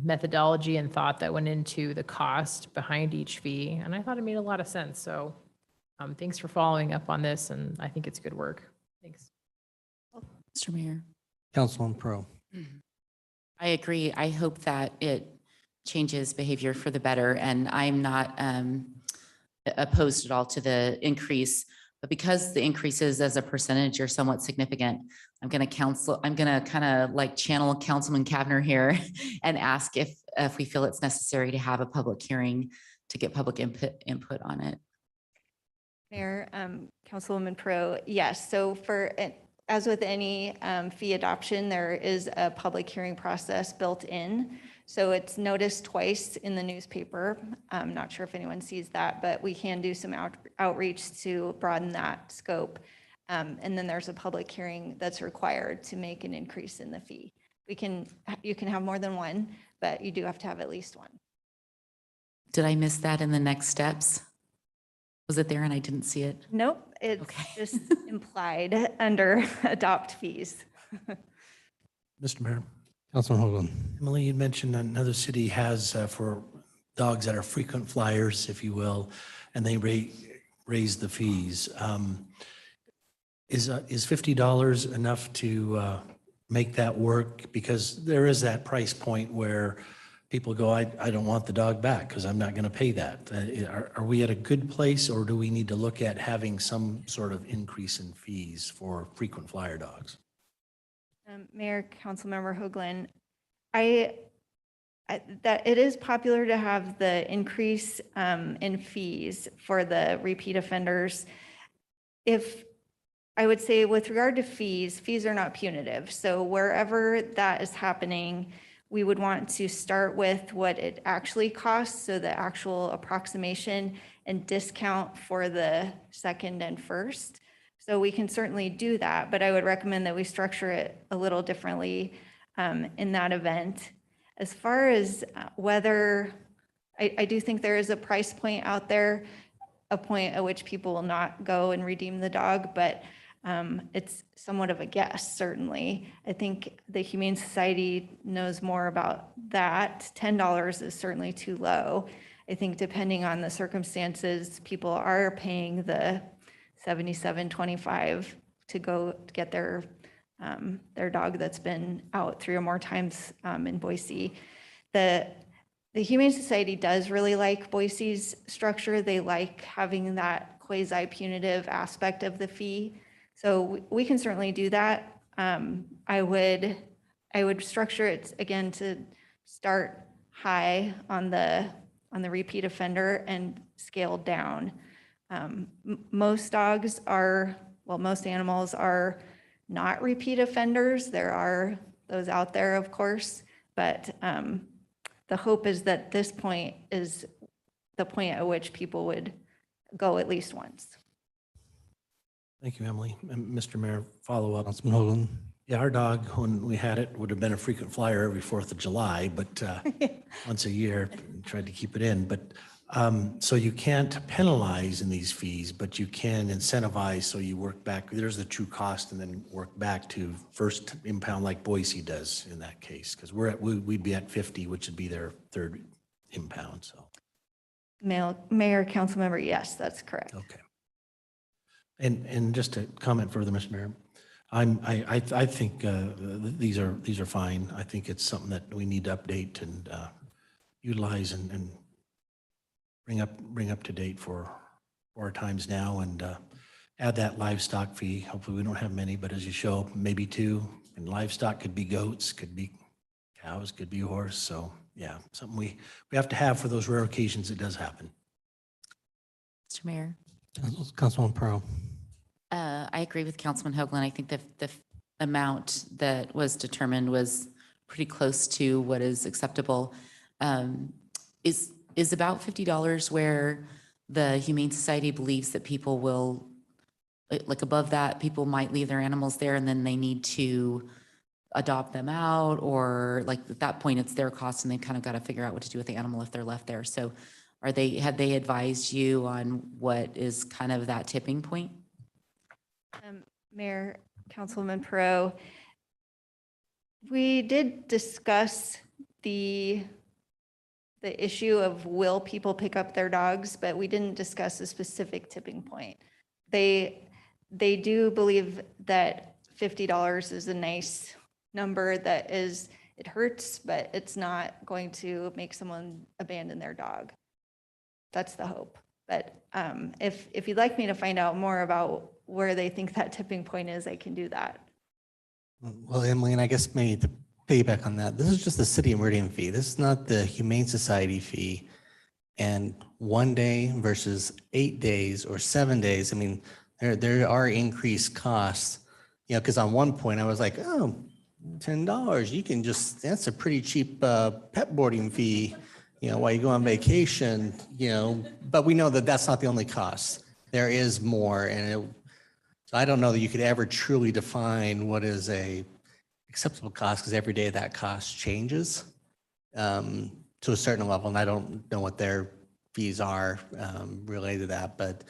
methodology and thought that went into the cost behind each fee, and I thought it made a lot of sense. So thanks for following up on this, and I think it's good work. Thanks. Mr. Mayor. Councilwoman Pro. I agree. I hope that it changes behavior for the better, and I'm not opposed at all to the increase. But because the increases as a percentage are somewhat significant, I'm going to kind of like channel Councilman Kavner here and ask if we feel it's necessary to have a public hearing to get public input on it. Mayor, Councilwoman Pro, yes. So as with any fee adoption, there is a public hearing process built in. So it's noticed twice in the newspaper. I'm not sure if anyone sees that, but we can do some outreach to broaden that scope. And then there's a public hearing that's required to make an increase in the fee. you can have more than one, but you do have to have at least one. Did I miss that in the next steps? Was it there and I didn't see it? Nope, it's Okay. just implied under adopt fees. Mr. Mayor, Councilman Hoagland. Emily, you mentioned another city has for dogs that are frequent flyers, if you will, and they raise the fees. Is $50 enough to make that work? Because there is that price point where people go, I don't want the dog back because I'm not going to pay that. Are we at a good place, or do we need to look at having some sort of increase in fees for frequent flyer dogs? Mayor, Councilmember Hoagland, that it is popular to have the increase in fees for the repeat offenders. If I would say with regard to fees are not punitive. So wherever that is happening, we would want to start with what it actually costs. So the actual approximation and discount for the second and first. So we can certainly do that, but I would recommend that we structure it a little differently in that event. As far as whether, I do think there is a price point out there, a point at which people will not go and redeem the dog, but it's somewhat of a guess, certainly. I think the Humane Society knows more about that. $10 is certainly too low. I think depending on the circumstances, people are paying the $77.25 to go get their dog that's been out 3 or more times in Boise. The Humane Society does really like Boise's structure. They like having that quasi-punitive aspect of the fee. So we can certainly do that. I would structure it again to start high on the repeat offender and scale down. Most animals are not repeat offenders. There are those out there, of course, but the hope is that this point is the point at which people would go at least once. Thank you, Emily. And Mr. Mayor, follow up. Councilman Hoagland. Yeah, our dog, when we had it, would have been a frequent flyer every 4th of July, but once a year, tried to keep it in. But so you can't penalize in these fees, but you can incentivize. So you work back, there's the true cost, and then work back to first impound like Boise does in that case, because we'd be at 50, which would be their third impound. So, Mayor, council member, yes, that's correct. okay. And just to comment further, Mr. Mayor, I think these are fine. I think it's something that we need to update and utilize and bring up to date for our times now, and add that livestock fee. Hopefully we don't have many, but as you show, maybe 2. And livestock could be goats, could be cows, could be horse. So yeah, something we have to have for those rare occasions it does happen. Mr. Mayor. Councilman Pearl. I agree with Councilman Hoagland. I think the amount that was determined was pretty close to what is acceptable. Is about $50 where the Humane Society believes that people will, like above that, people might leave their animals there and then they need to adopt them out, or like at that point it's their cost and they kind of got to figure out what to do with the animal if they're left there. So had they advised you on what is kind of that tipping point? Mayor, Councilman Perot, we did discuss the issue of will people pick up their dogs, but we didn't discuss a specific tipping point. They do believe that $50 is a nice number that is, it hurts, but it's not going to make someone abandon their dog. That's the hope. But if you'd like me to find out more about where they think that tipping point is, I can do that. Well, Emily, and I guess maybe to piggyback on that, this is just the city of Meridian fee. This is not the Humane Society fee. And 1 day versus 8 days or 7 days. I mean, there are increased costs, you know, because on one point I was like, oh, $10, you can just, that's a pretty cheap pet boarding fee, you know, while you go on vacation, you know, but we know that that's not the only cost. There is more. And so I don't know that you could ever truly define what is a acceptable cost because every day that cost changes to a certain level. And I don't know what their fees are related to that, but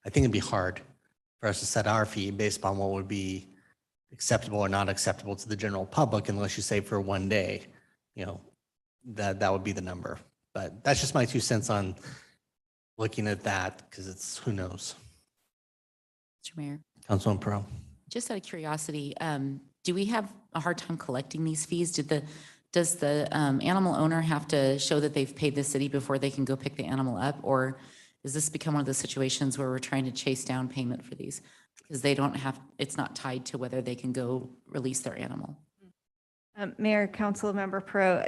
I think it'd be hard for us to set our fee based upon what would be acceptable or not acceptable to the general public unless you say for one day, you know, that would be the number. But that's just my 2 cents on looking at that because it's, who knows? Mr. Mayor, Councilman Pro. just out of curiosity, do we have a hard time collecting these fees? Does the animal owner have to show that they've paid the city before they can go pick the animal up? Or does this become one of those situations where we're trying to chase down payment for these? Because they don't have, it's not tied to whether they can go release their animal. Mayor, Council Member Pro,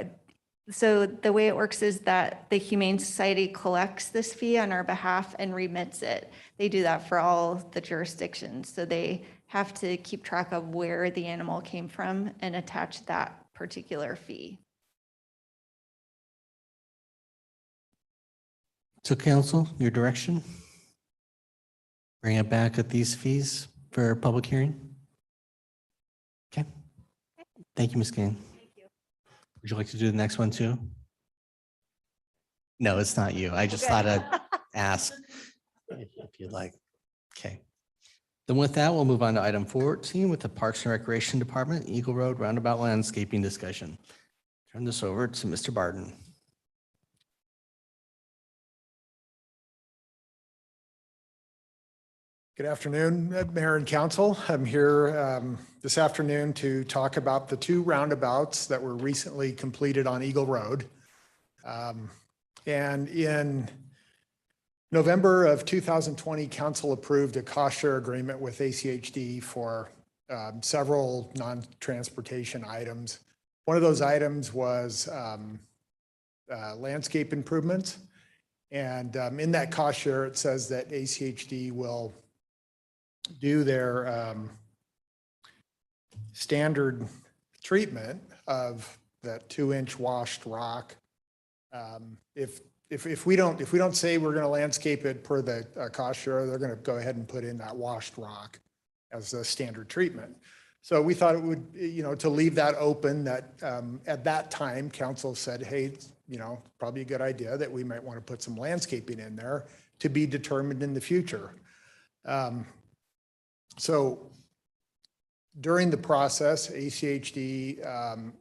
so the way it works is that the Humane Society collects this fee on our behalf and remits it. They do that for all the jurisdictions. So they have to keep track of where the animal came from and attach that particular fee. So council, your direction? Bring it back at these fees for a public hearing? Okay. Thank you, Ms. Kane. Thank you. Would you like to do the next one too? No, it's not you. I just thought I'd ask if you'd like. Okay. Then with that, we'll move on to item 14 with the Parks and Recreation Department, Eagle Road Roundabout Landscaping Discussion. Turn this over to Mr. Barton. Good afternoon, Mayor and Council. I'm here this afternoon to talk about the 2 roundabouts that were recently completed on Eagle Road. And in November of 2020, Council approved a cost share agreement with ACHD for several non-transportation items. One of those items was landscape improvements. And in that cost share, it says that ACHD will do their standard treatment of that 2-inch washed rock. If we don't say we're going to landscape it per the cost share, they're going to go ahead and put in that washed rock as a standard treatment. So we thought it would, to leave that open, that at that time, council said, hey, probably a good idea that we might want to put some landscaping in there to be determined in the future. So during the process, ACHD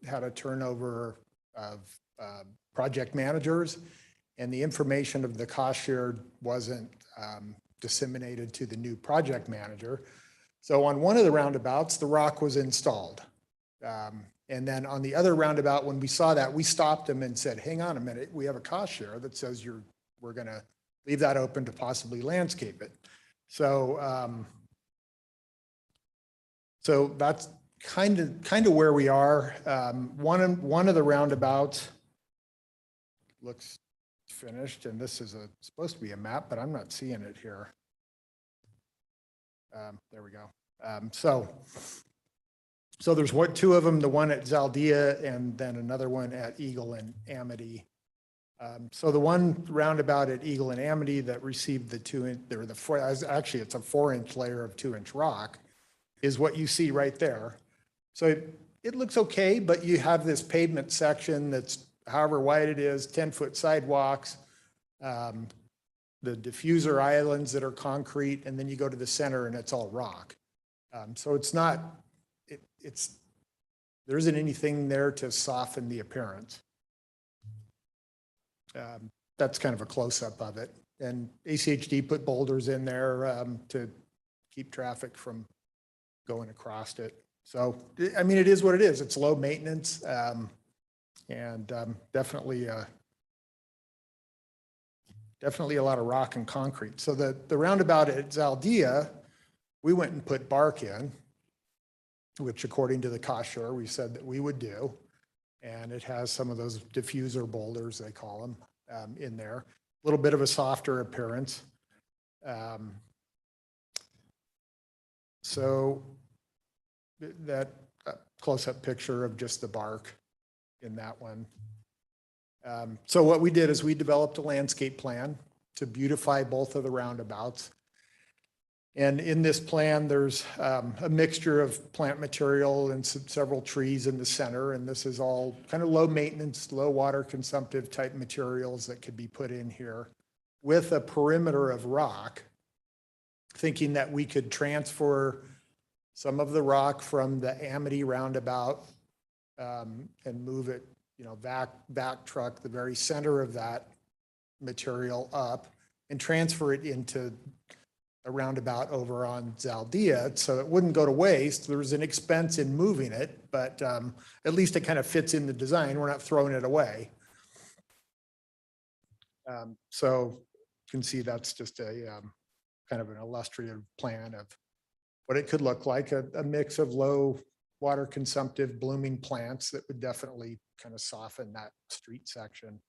had a turnover of project managers, and the information of the cost share wasn't disseminated to the new project manager. So on one of the roundabouts, the rock was installed. And then on the other roundabout, when we saw that, we stopped them and said, hang on a minute, we have a cost share that says we're going to leave that open to possibly landscape it. So that's kind of where we are. One of the roundabouts looks finished, and this is supposed to be a map, but I'm not seeing it here. There we go. So there's 2 of them, the one at Zaldea and then another one at Eagle and Amity. So the one roundabout at Eagle and Amity that received the 2-inch, actually it's a 4-inch layer of 2-inch rock, is what you see right there. So it looks okay, but you have this pavement section that's however wide it is, 10-foot sidewalks, the diffuser islands that are concrete, and then you go to the center and it's all rock. So it's not, there isn't anything there to soften the appearance. That's kind of a close-up of it. And ACHD put boulders in there to keep traffic from going across it. So, I mean, it is what it is. It's low maintenance and definitely a lot of rock and concrete. So the roundabout at Zaldea, we went and put bark in, which according to the cost share, we said that we would do. And it has some of those diffuser boulders, they call them, in there. A little bit of a softer appearance. So that close-up picture of just the bark in that one. So what we did is we developed a landscape plan to beautify both of the roundabouts. And in this plan, there's a mixture of plant material and several trees in the center. And this is all kind of low maintenance, low water consumptive type materials that could be put in here with a perimeter of rock, thinking that we could transfer some of the rock from the Amity roundabout and move it, back truck the very center of that material up and transfer it into a roundabout over on Zaldea, so it wouldn't go to waste. There's an expense in moving it, but at least it kind of fits in the design. We're not throwing it away. So you can see that's just a kind of an illustrative plan of what it could look like, a mix of low water consumptive blooming plants that would definitely kind of soften that street section.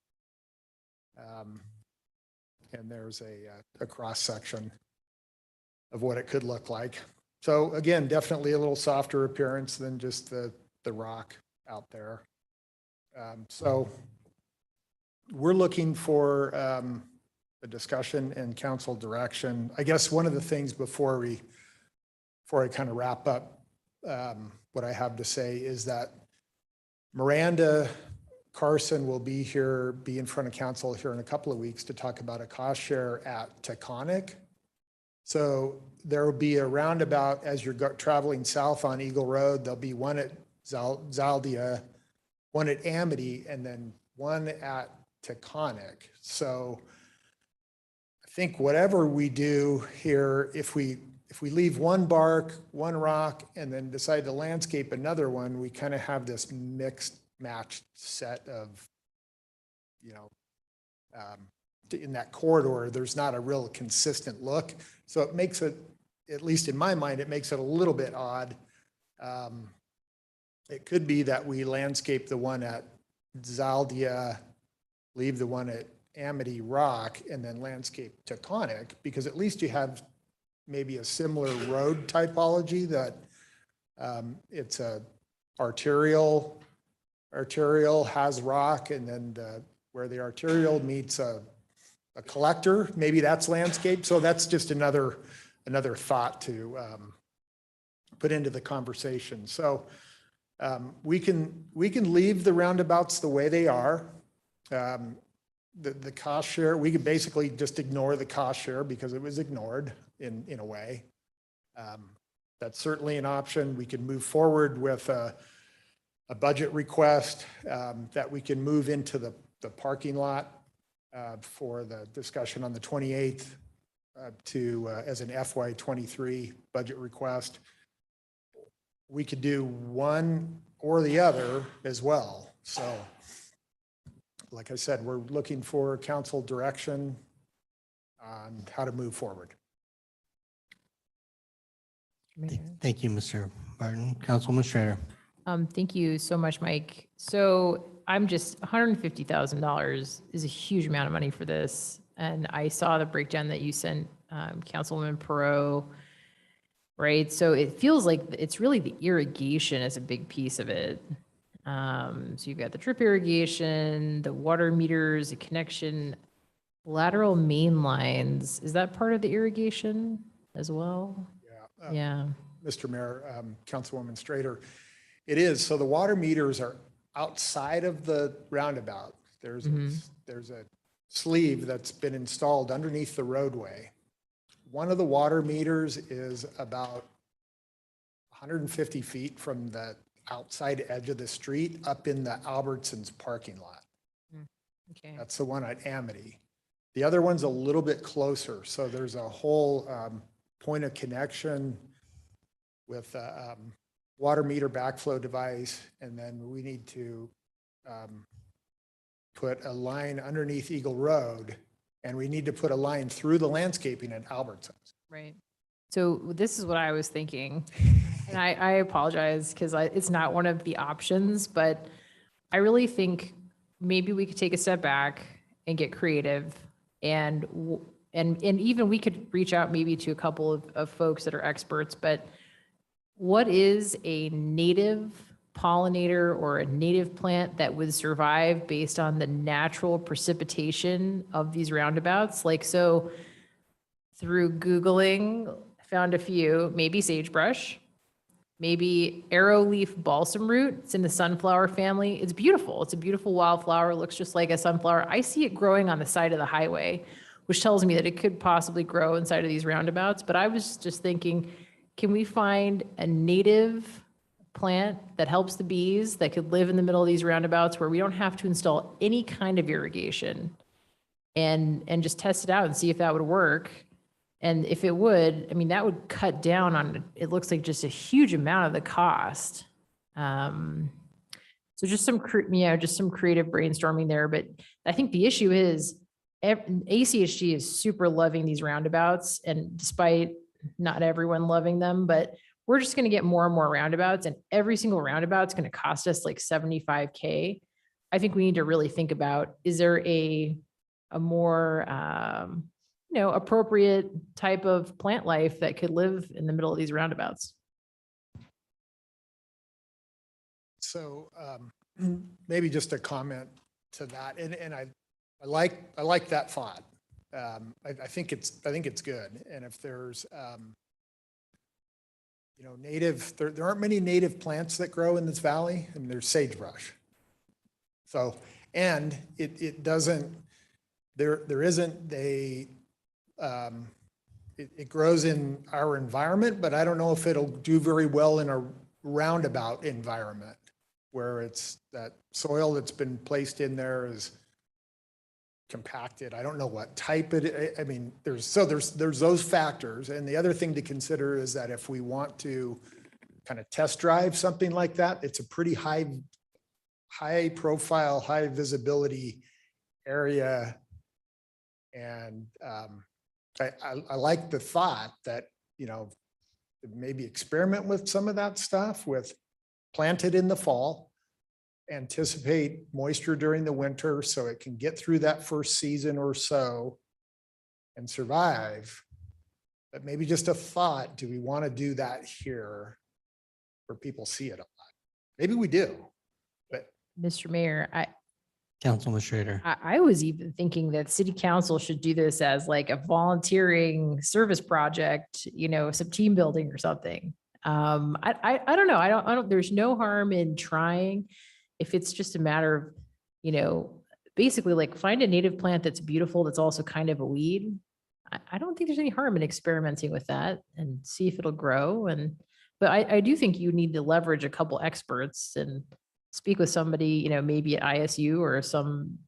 And there's a cross section of what it could look like. So again, definitely a little softer appearance than just the rock out there. So we're looking for a discussion and council direction. I guess one of the things before I kind of wrap up what I have to say is that Miranda Carson will be in front of council here in a couple of weeks to talk about a cost share at Taconic. So there will be a roundabout as you're traveling south on Eagle Road. There'll be one at Zaldea, one at Amity, and then one at Taconic. So I think whatever we do here, if we leave one bark, one rock, and then decide to landscape another one, we kind of have this mixed matched set of, in that corridor, there's not a real consistent look. So it makes it, at least in my mind, it makes it a little bit odd. It could be that we landscape the one at Zaldea, leave the one at Amity Rock, and then landscape Taconic, because at least you have maybe a similar road typology that it's a arterial has rock, and then where the arterial meets a collector, maybe that's landscape. So that's just another thought to put into the conversation. So we can leave the roundabouts the way they are. The cost share, we could basically just ignore the cost share because it was ignored in a way. That's certainly an option. We can move forward with a budget request that we can move into the parking lot for the discussion on the 28th as an FY23 budget request. We could do one or the other as well. So like I said, we're looking for council direction on how to move forward. Thank you, Mr. Barton. Councilwoman Schrader. Thank you so much, Mike. So I'm just, $150,000 is a huge amount of money for this. And I saw the breakdown that you sent Councilwoman Perot, right? So it feels like it's really the irrigation is a big piece of it. So you've got the drip irrigation, the water meters, the connection, lateral main lines. Is that part of the irrigation as well? Yeah. Yeah. Mr. Mayor, Councilwoman Strader, it is. So the water meters are outside of the roundabout. There's a sleeve that's been installed underneath the roadway. One of the water meters is about 150 feet from the outside edge of the street up in the Albertsons parking lot. Okay. That's the one at Amity. The other one's a little bit closer. So there's a whole point of connection with a water meter backflow device. And then we need to put a line underneath Eagle Road, and we need to put a line through the landscaping at Albertsons. Right. So this is what I was thinking. And I apologize because it's not one of the options, but I really think maybe we could take a step back and get creative, and even we could reach out maybe to a couple of folks that are experts, but what is a native pollinator or a native plant that would survive based on the natural precipitation of these roundabouts? Like, so through Googling, found a few, maybe sagebrush, maybe arrowleaf balsam root. It's in the sunflower family. It's beautiful. It's a beautiful wildflower. It looks just like a sunflower. I see it growing on the side of the highway, which tells me that it could possibly grow inside of these roundabouts. But I was just thinking, can we find a native plant that helps the bees that could live in the middle of these roundabouts where we don't have to install any kind of irrigation, and just test it out and see if that would work? And if it would, I mean, that would cut down on, it looks like just a huge amount of the cost. So just some, just some creative brainstorming there. But I think the issue is ACHG is super loving these roundabouts, and despite not everyone loving them, but we're just going to get more and more roundabouts, and every single roundabout is going to cost us like $75K. I think we need to really think about, is there a more, appropriate type of plant life that could live in the middle of these roundabouts? So maybe just a comment to that. And I like that thought. I think it's good. And if there's, native, there aren't many native plants that grow in this valley, and there's sagebrush. So, and it doesn't, there isn't it grows in our environment, but I don't know if it'll do very well in a roundabout environment where it's that soil that's been placed in there is compacted. I don't know what type I mean, there's those factors. And the other thing to consider is that if we want to kind of test drive something like that, it's a pretty high profile, high visibility area. And I like the thought that, maybe experiment with some of that stuff, with plant it in the fall, anticipate moisture during the winter so it can get through that first season or so and survive. But maybe just a thought, do we want to do that here where people see it a lot? Maybe we do, but. Mr. Mayor, Councilman Schrader. I was even thinking that city council should do this as like a volunteering service project, some team building or something. I don't know. I don't, there's no harm in trying if it's just a matter of, basically like find a native plant that's beautiful, that's also kind of a weed. I don't think there's any harm in experimenting with that and see if it'll grow. But I do think you need to leverage a couple experts and speak with somebody, maybe at ISU or some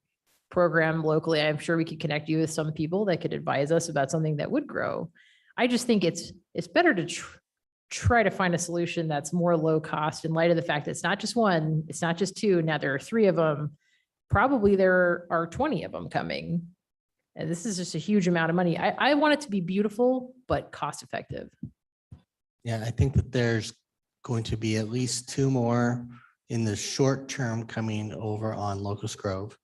program locally. I'm sure we could connect you with some people that could advise us about something that would grow. I just think it's better to try to find a solution that's more low cost in light of the fact that it's not just one, it's not just two. Now there are 3 of them. Probably there are 20 of them coming. And this is just a huge amount of money. I want it to be beautiful, but cost effective. Yeah, I think that there's going to be at least 2 more in the short term coming over on Locust Grove.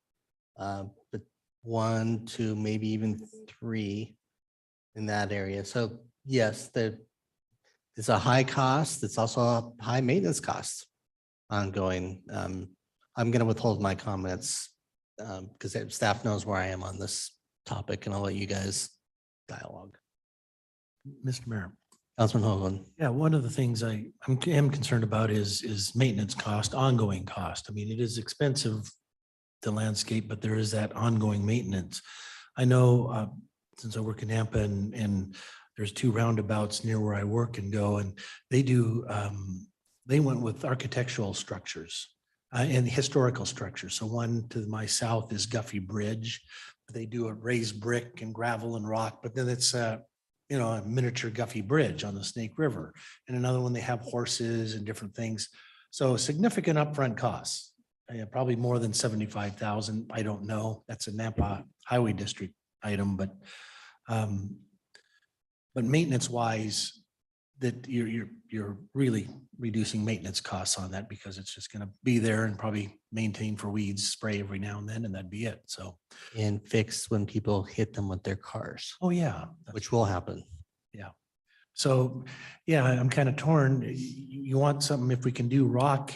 But 1, 2, maybe even 3 in that area. So yes, it's a high cost. It's also a high maintenance cost ongoing. I'm going to withhold my comments because staff knows where I am on this topic, and I'll let you guys dialogue. Mr. Mayor. Councilman Hoagland. Yeah, one of the things I am concerned about is maintenance cost, ongoing cost. I mean, it is expensive to landscape, but there is that ongoing maintenance. I know since I work in Nampa and there's 2 roundabouts near where I work and go, and they went with architectural structures and historical structures. So one to my south is Guffey Bridge. They do a raised brick and gravel and rock, but then it's a miniature Guffey Bridge on the Snake River. And another one, they have horses and different things. So significant upfront costs, probably more than 75,000. I don't know. That's a Napa Highway District item, but maintenance wise, that you're really reducing maintenance costs on that because it's just going to be there and probably maintain for weeds, spray every now and then, and that'd be it. So, And fix when people hit them with their cars, oh yeah, which will happen. yeah. So, yeah, I'm kind of torn. You want something, if we can do rock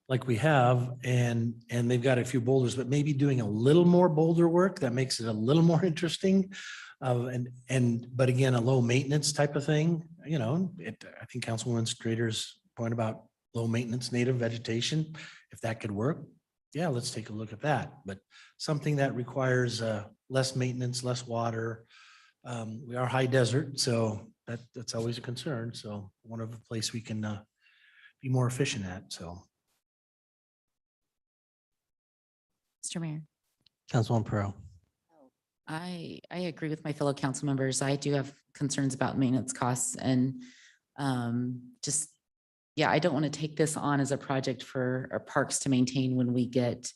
like we have, and they've got a few boulders, but maybe doing a little more boulder work that makes it a little more interesting. But again, a low maintenance type of thing, you know, I think Councilwoman Strader's point about low maintenance native vegetation, if that could work, yeah, let's take a look at that. But something that requires less maintenance, less water. We are high desert, so that's always a concern. So one of the place we can be more efficient at, so. Mr. Mayor. Councilwoman Pearl. I agree with my fellow council members. I do have concerns about maintenance costs and just, yeah, I don't want to take this on as a project for our parks to maintain when we get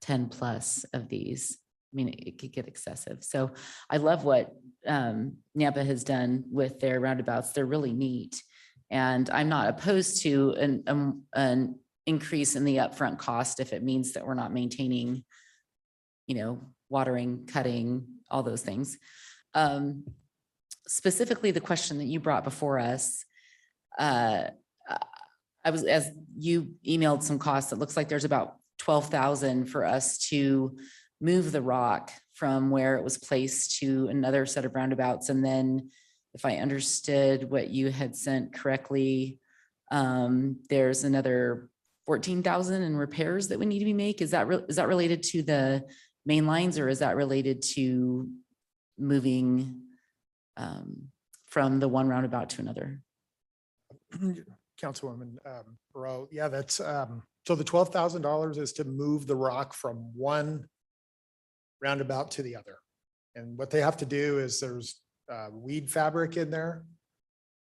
10 plus of these. I mean, it could get excessive. So I love what Napa has done with their roundabouts. They're really neat. And I'm not opposed to an increase in the upfront cost if it means that we're not maintaining, you know, watering, cutting, all those things. Specifically, the question that you brought before us, as you emailed some costs, it looks like there's about 12,000 for us to move the rock from where it was placed to another set of roundabouts. And then if I understood what you had sent correctly, there's another 14,000 in repairs that we need to be made. Is that related to the main lines, or is that related to moving from the one roundabout to another? Councilwoman Burrow, yeah, that's, so the $12,000 is to move the rock from one roundabout to the other. And what they have to do is there's weed fabric in there.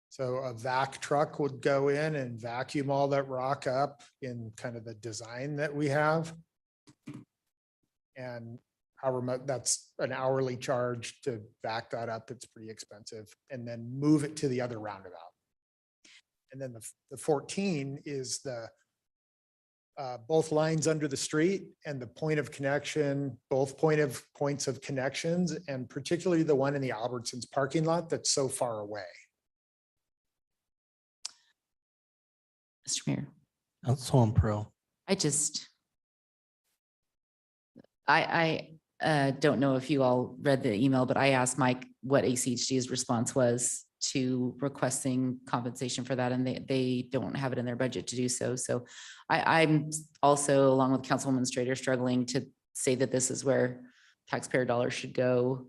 So a vac truck would go in and vacuum all that rock up in kind of the design that we have. And however much, that's an hourly charge to back that up. It's pretty expensive. And then move it to the other roundabout. And then the 14 is the both lines under the street and the point of connection, both points of connections, and particularly the one in the Albertsons parking lot that's so far away. Mr. Mayor. Councilwoman Pearl. I don't know if you all read the email, but I asked Mike what ACHD's response was to requesting compensation for that, and they don't have it in their budget to do so. So I'm also, along with Councilwoman Strader, struggling to say that this is where taxpayer dollars should go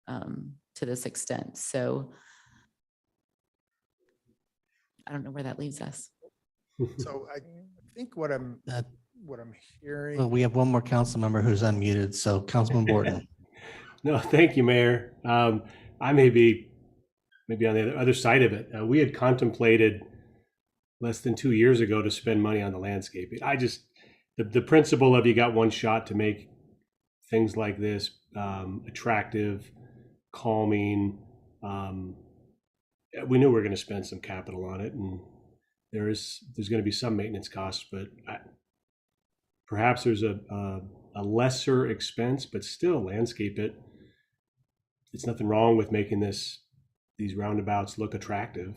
to this extent. So I don't know where that leaves us. So I think what I'm hearing. Well, we have one more council member who's unmuted, so Councilman Borton. No, thank you, Mayor. I may be on the other side of it. We had contemplated less than 2 years ago to spend money on the landscaping. The principle of you got one shot to make things like this attractive, calming. We knew we were going to spend some capital on it, and there's going to be some maintenance costs, but perhaps there's a lesser expense, but still landscape it. It's nothing wrong with making these roundabouts look attractive.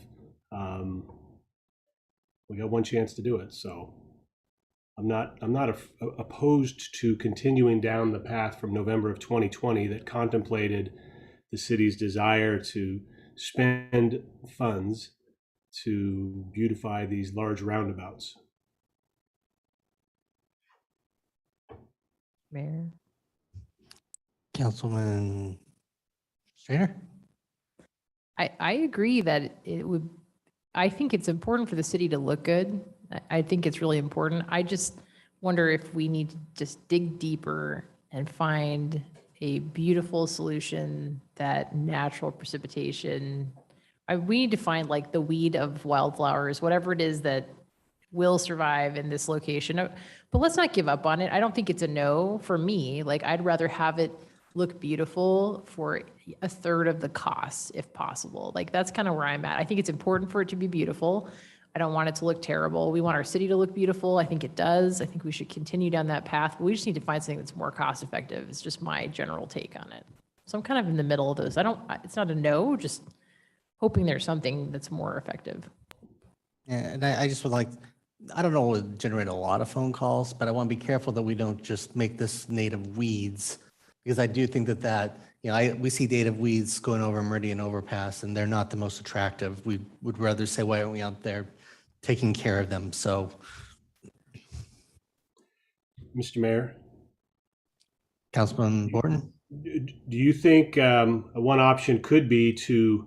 We got one chance to do it, so I'm not opposed to continuing down the path from November of 2020 that contemplated the city's desire to spend funds to beautify these large roundabouts. Mayor. Councilman Strader. I agree that I think it's important for the city to look good. I think it's really important. I just wonder if we need to just dig deeper and find a beautiful solution that natural precipitation, we need to find like the weed of wildflowers, whatever it is that will survive in this location. But let's not give up on it. I don't think it's a no for me. Like, I'd rather have it look beautiful for a third of the cost if possible. Like, that's kind of where I'm at. I think it's important for it to be beautiful. I don't want it to look terrible. We want our city to look beautiful. I think it does. I think we should continue down that path, but we just need to find something that's more cost effective. It's just my general take on it. So I'm kind of in the middle of those. It's not a no, just hoping there's something that's more effective. And I just would like I don't know, would generate a lot of phone calls, but I want to be careful that we don't just make this native weeds. Because I do think that, we see native weeds going over Meridian overpass and they're not the most attractive. We would rather say, why aren't we out there taking care of them? So Mr. Mayor, Councilman Borton? do you think one option could be to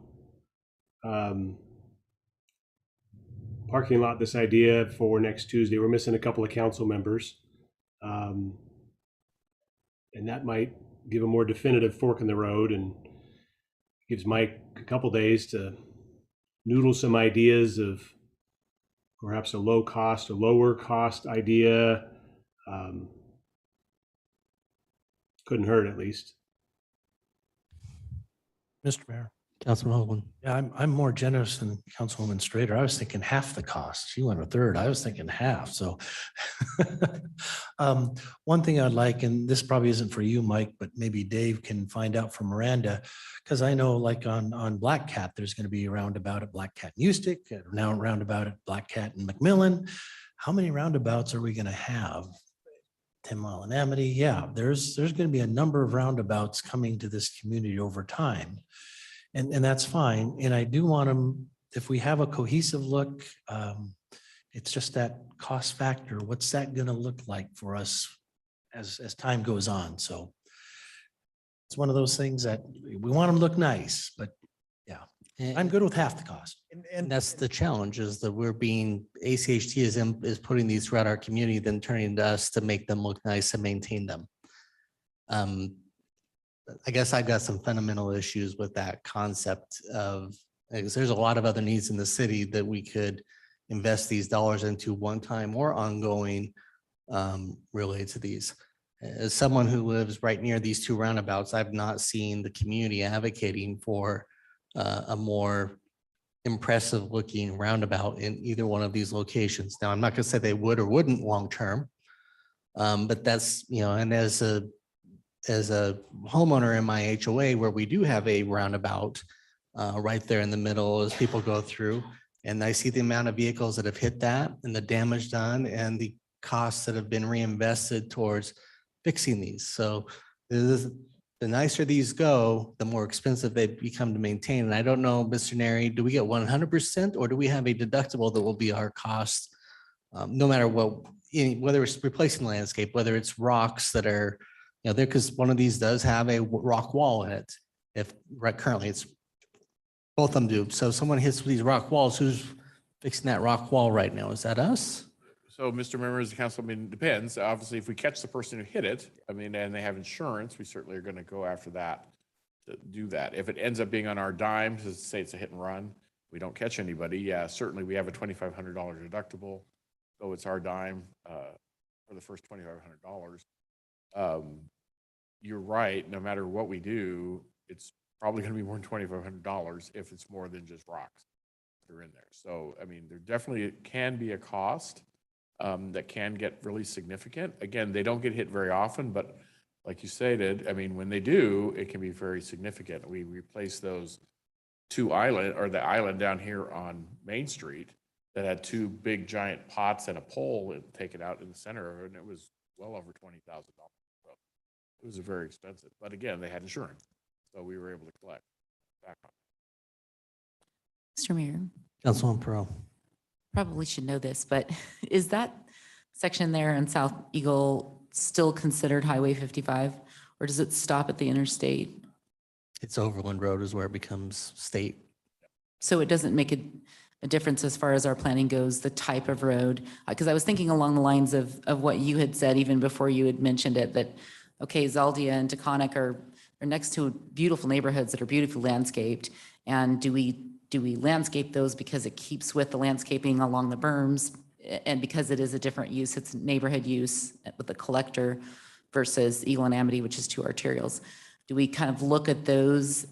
parking lot this idea for next Tuesday? We're missing a couple of council members. And that might give a more definitive fork in the road and gives Mike a couple days to noodle some ideas of perhaps a low cost or lower cost idea. Couldn't hurt, at least. Mr. Mayor. Councilman Hoagland? Yeah, I'm more generous than Councilwoman Strader. I was thinking half the cost. She went a third. I was thinking half. So one thing I'd like, and this probably isn't for you, Mike, but maybe Dave can find out from Miranda, because I know like on Black Cat, there's going to be a roundabout at Black Cat and Ustick, now a roundabout at Black Cat and McMillan. How many roundabouts are we going to have? 10 Mile and Amity. Yeah, there's going to be a number of roundabouts coming to this community over time. And that's fine. And I do want them, if we have a cohesive look, it's just that cost factor. What's that going to look like for us as time goes on? So it's one of those things that we want them to look nice, but yeah, I'm good with half the cost. And that's the challenge, is that ACHT is putting these throughout our community, then turning to us to make them look nice and maintain them. I guess I've got some fundamental issues with that concept of, because there's a lot of other needs in the city that we could invest these dollars into one time or ongoing related to these. As someone who lives right near these two roundabouts, I've not seen the community advocating for a more impressive looking roundabout in either one of these locations. Now, I'm not going to say they would or wouldn't long-term, but that's, and as a homeowner in my HOA where we do have a roundabout right there in the middle as people go through, and I see the amount of vehicles that have hit that and the damage done and the costs that have been reinvested towards fixing these. So the nicer these go, the more expensive they become to maintain. And I don't know, Mr. Neri, do we get 100% or do we have a deductible that will be our cost? No matter what, whether it's replacing landscape, whether it's rocks that are, because one of these does have a rock wall in it. If right currently it's both of them do. So if someone hits these rock walls, who's fixing that rock wall right now? Is that us? So, Mr. Members of the council, it depends. Obviously, if we catch the person who hit it, and they have insurance, we certainly are going to go after that, to do that. If it ends up being on our dime, to say it's a hit and run, we don't catch anybody, yeah, certainly we have a $2,500 deductible, so it's our dime for the first $2,500. You're right, no matter what we do, it's probably going to be more than $2,500 if it's more than just rocks that are in there. So, there definitely can be a cost that can get really significant. Again, they don't get hit very often, but like you stated, when they do, it can be very significant. We replaced those the island down here on Main Street that had two big giant pots and a pole taken out in the center of it, and it was well over $20,000. So it was very expensive, but again, they had insurance, so we were able to collect back on. Mr. Mayor, Councilwoman Pearl. probably should know this, but is that section there in South Eagle still considered Highway 55, or does it stop at the interstate? It's Overland Road is where it becomes state. So it doesn't make a difference as far as our planning goes, the type of road? Because I was thinking along the lines of what you had said even before you had mentioned it, that, okay, Zaldia and Taconic are next to beautiful neighborhoods that are beautifully landscaped. And do we landscape those because it keeps with the landscaping along the berms? And because it is a different use, it's neighborhood use with the collector versus Eagle and Amity, which is two arterials. Do we kind of look at those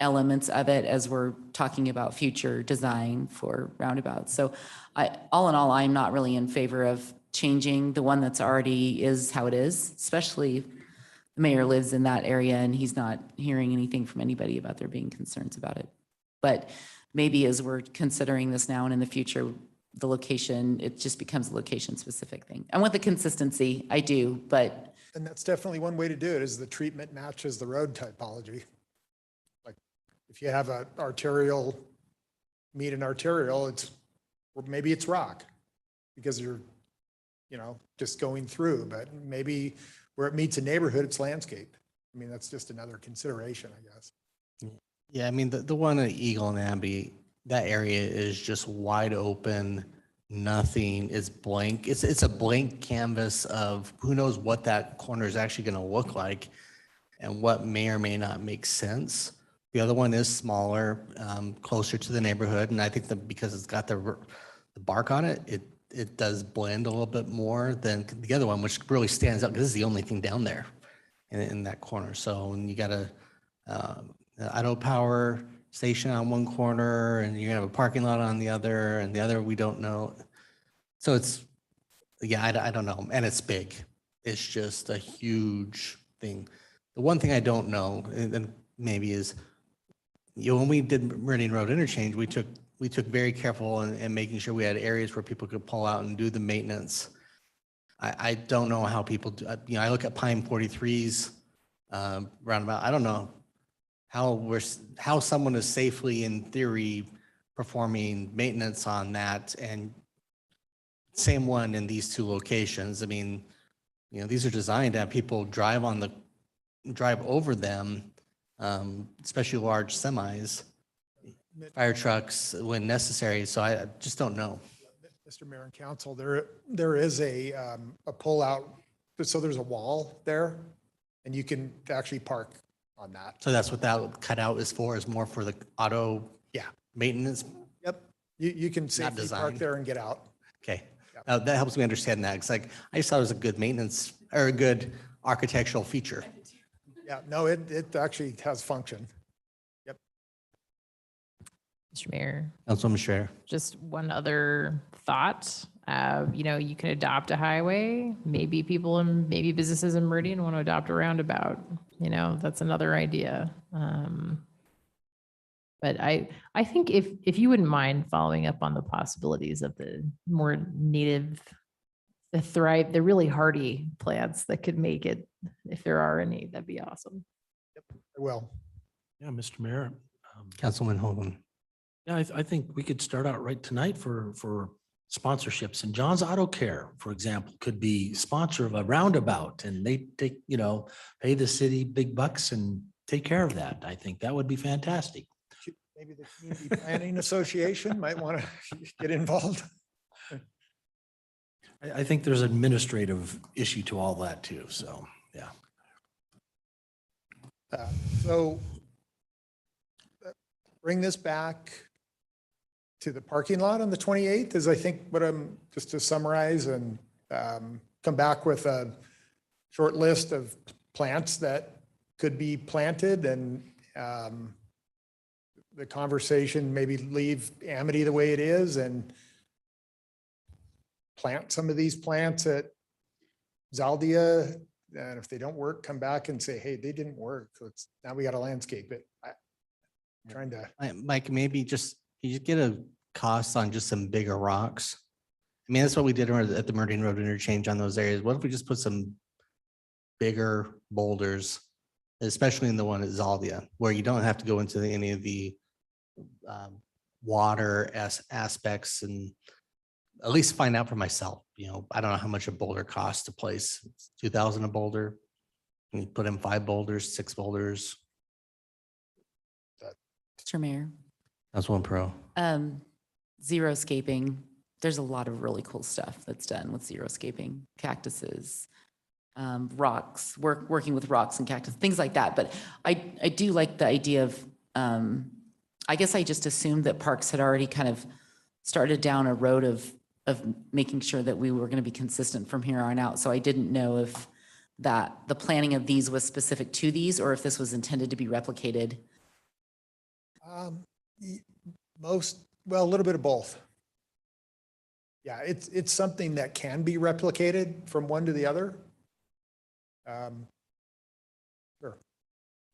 elements of it as we're talking about future design for roundabouts? So all in all, I'm not really in favor of changing the one that's already is how it is, especially the mayor lives in that area and he's not hearing anything from anybody about there being concerns about it. But maybe as we're considering this now and in the future, the location, it just becomes a location specific thing. I want the consistency, I do, but And that's definitely one way to do it, is the treatment matches the road typology. Like if you have a arterial, meet an arterial, it's, or maybe it's rock because you're, just going through, but maybe where it meets a neighborhood, it's landscape. I mean, that's just another consideration, I guess. Yeah, I mean, the one at Eagle and Abbey, that area is just wide open, nothing, it's blank. It's a blank canvas of who knows what that corner is actually gonna look like and what may or may not make sense. The other one is smaller, closer to the neighborhood, and I think that because it's got the bark on it, it does blend a little bit more than the other one, which really stands out because this is the only thing down there in that corner. So when you got a Idaho Power station on one corner and you're gonna have a parking lot on the other, and the other we don't know. So it's, yeah, I don't know, and it's big. It's just a huge thing. The one thing I don't know, and maybe is, when we did Meridian Road interchange, we took very careful in making sure we had areas where people could pull out and do the maintenance. I don't know how people do, I look at Pine 43's roundabout. I don't know how someone is safely, in theory, performing maintenance on that, and same one in these two locations. I mean, these are designed to have people drive over them, especially large semis, fire trucks when necessary. So I just don't know. Mr. Mayor and Council, there is a pullout, so there's a wall there, and you can actually park on that. So that's what that cutout is for, is more for the auto Yeah. maintenance. Yep, you can safely park designed. there and get out. Okay. Yep. That helps me understand that. It's like, I just thought it was a good maintenance or a good architectural feature. Yeah, no, it actually has function. Mr. Mayor, Councilwoman Schrader. just one other thought. You can adopt a highway. Maybe maybe businesses in Meridian want to adopt a roundabout. That's another idea. But I think if you wouldn't mind following up on the possibilities of the more native, the really hardy plants that could make it, if there are any, that'd be awesome. Well, Yeah, Mr. Mayor. Councilman Hoagland. Yeah, I think we could start out right tonight for sponsorships. And John's Auto Care, for example, could be sponsor of a roundabout, and they take, pay the city big bucks and take care of that. I think that would be fantastic. maybe the Community Planning Association might want to get involved. I think there's an administrative issue to all that too. So, yeah. So bring this back to the parking lot on the 28th is, I think, what I'm, just to summarize, and come back with a short list of plants that could be planted, and the conversation, maybe leave Amity the way it is and plant some of these plants at Zaldia. And if they don't work, come back and say, hey, they didn't work. Now we got to landscape it. I'm trying to. Mike, maybe you get a cost on just some bigger rocks. I mean, that's what we did at the Meridian Road interchange on those areas. What if we just put some bigger boulders, especially in the one at Zaldia, where you don't have to go into any of the water aspects, and at least find out for myself. I don't know how much a boulder costs to place. It's 2,000 a boulder. And you put in 5 boulders, 6 boulders. Mr. Mayor, That's Pro. xeriscaping, there's a lot of really cool stuff that's done with xeriscaping, cactuses, rocks, working with rocks and cactus, things like that. But I do like the idea of, I guess I just assumed that Parks had already kind of started down a road of making sure that we were going to be consistent from here on out. So I didn't know if that the planning of these was specific to these, or if this was intended to be replicated. Well, a little bit of both. Yeah, it's something that can be replicated from one to the other. Sure.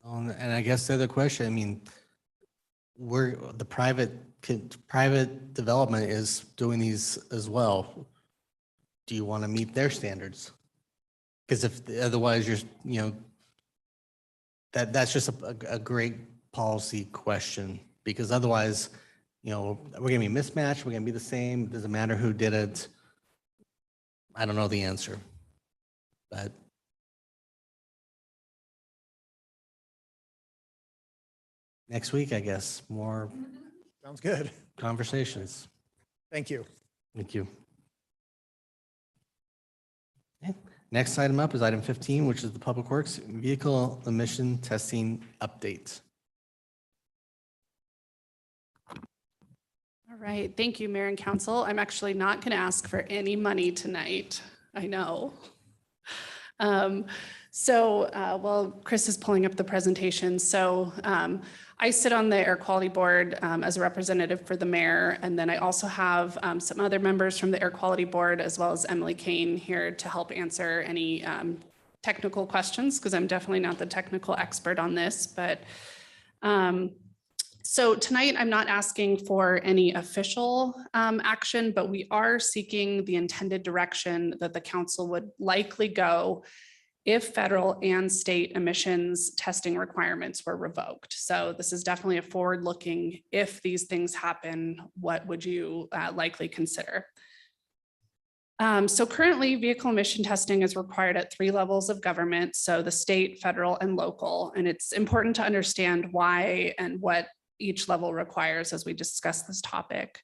And I guess the other question, I mean, the private development is doing these as well. Do you want to meet their standards? Because if otherwise that's just a great policy question, because otherwise, we're gonna be mismatched, we're gonna be the same, doesn't matter who did it. I don't know the answer, but next week, I guess, more Sounds good. conversations. Thank you. Thank you. Okay. Next item up is item 15, which is the Public Works Vehicle Emission Testing Update. All right, thank you, Mayor and Council. I'm actually not going to ask for any money tonight. I know. Well, Chris is pulling up the presentation. So I sit on the Air Quality Board as a representative for the mayor. And then I also have some other members from the Air Quality Board, as well as Emily Kane here to help answer any technical questions, because I'm definitely not the technical expert on this. But so tonight, I'm not asking for any official action, but we are seeking the intended direction that the council would likely go if federal and state emissions testing requirements were revoked. So this is definitely a forward-looking, if these things happen, what would you likely consider? So currently, vehicle emission testing is required at 3 levels of government, so the state, federal, and local. And it's important to understand why and what each level requires as we discuss this topic.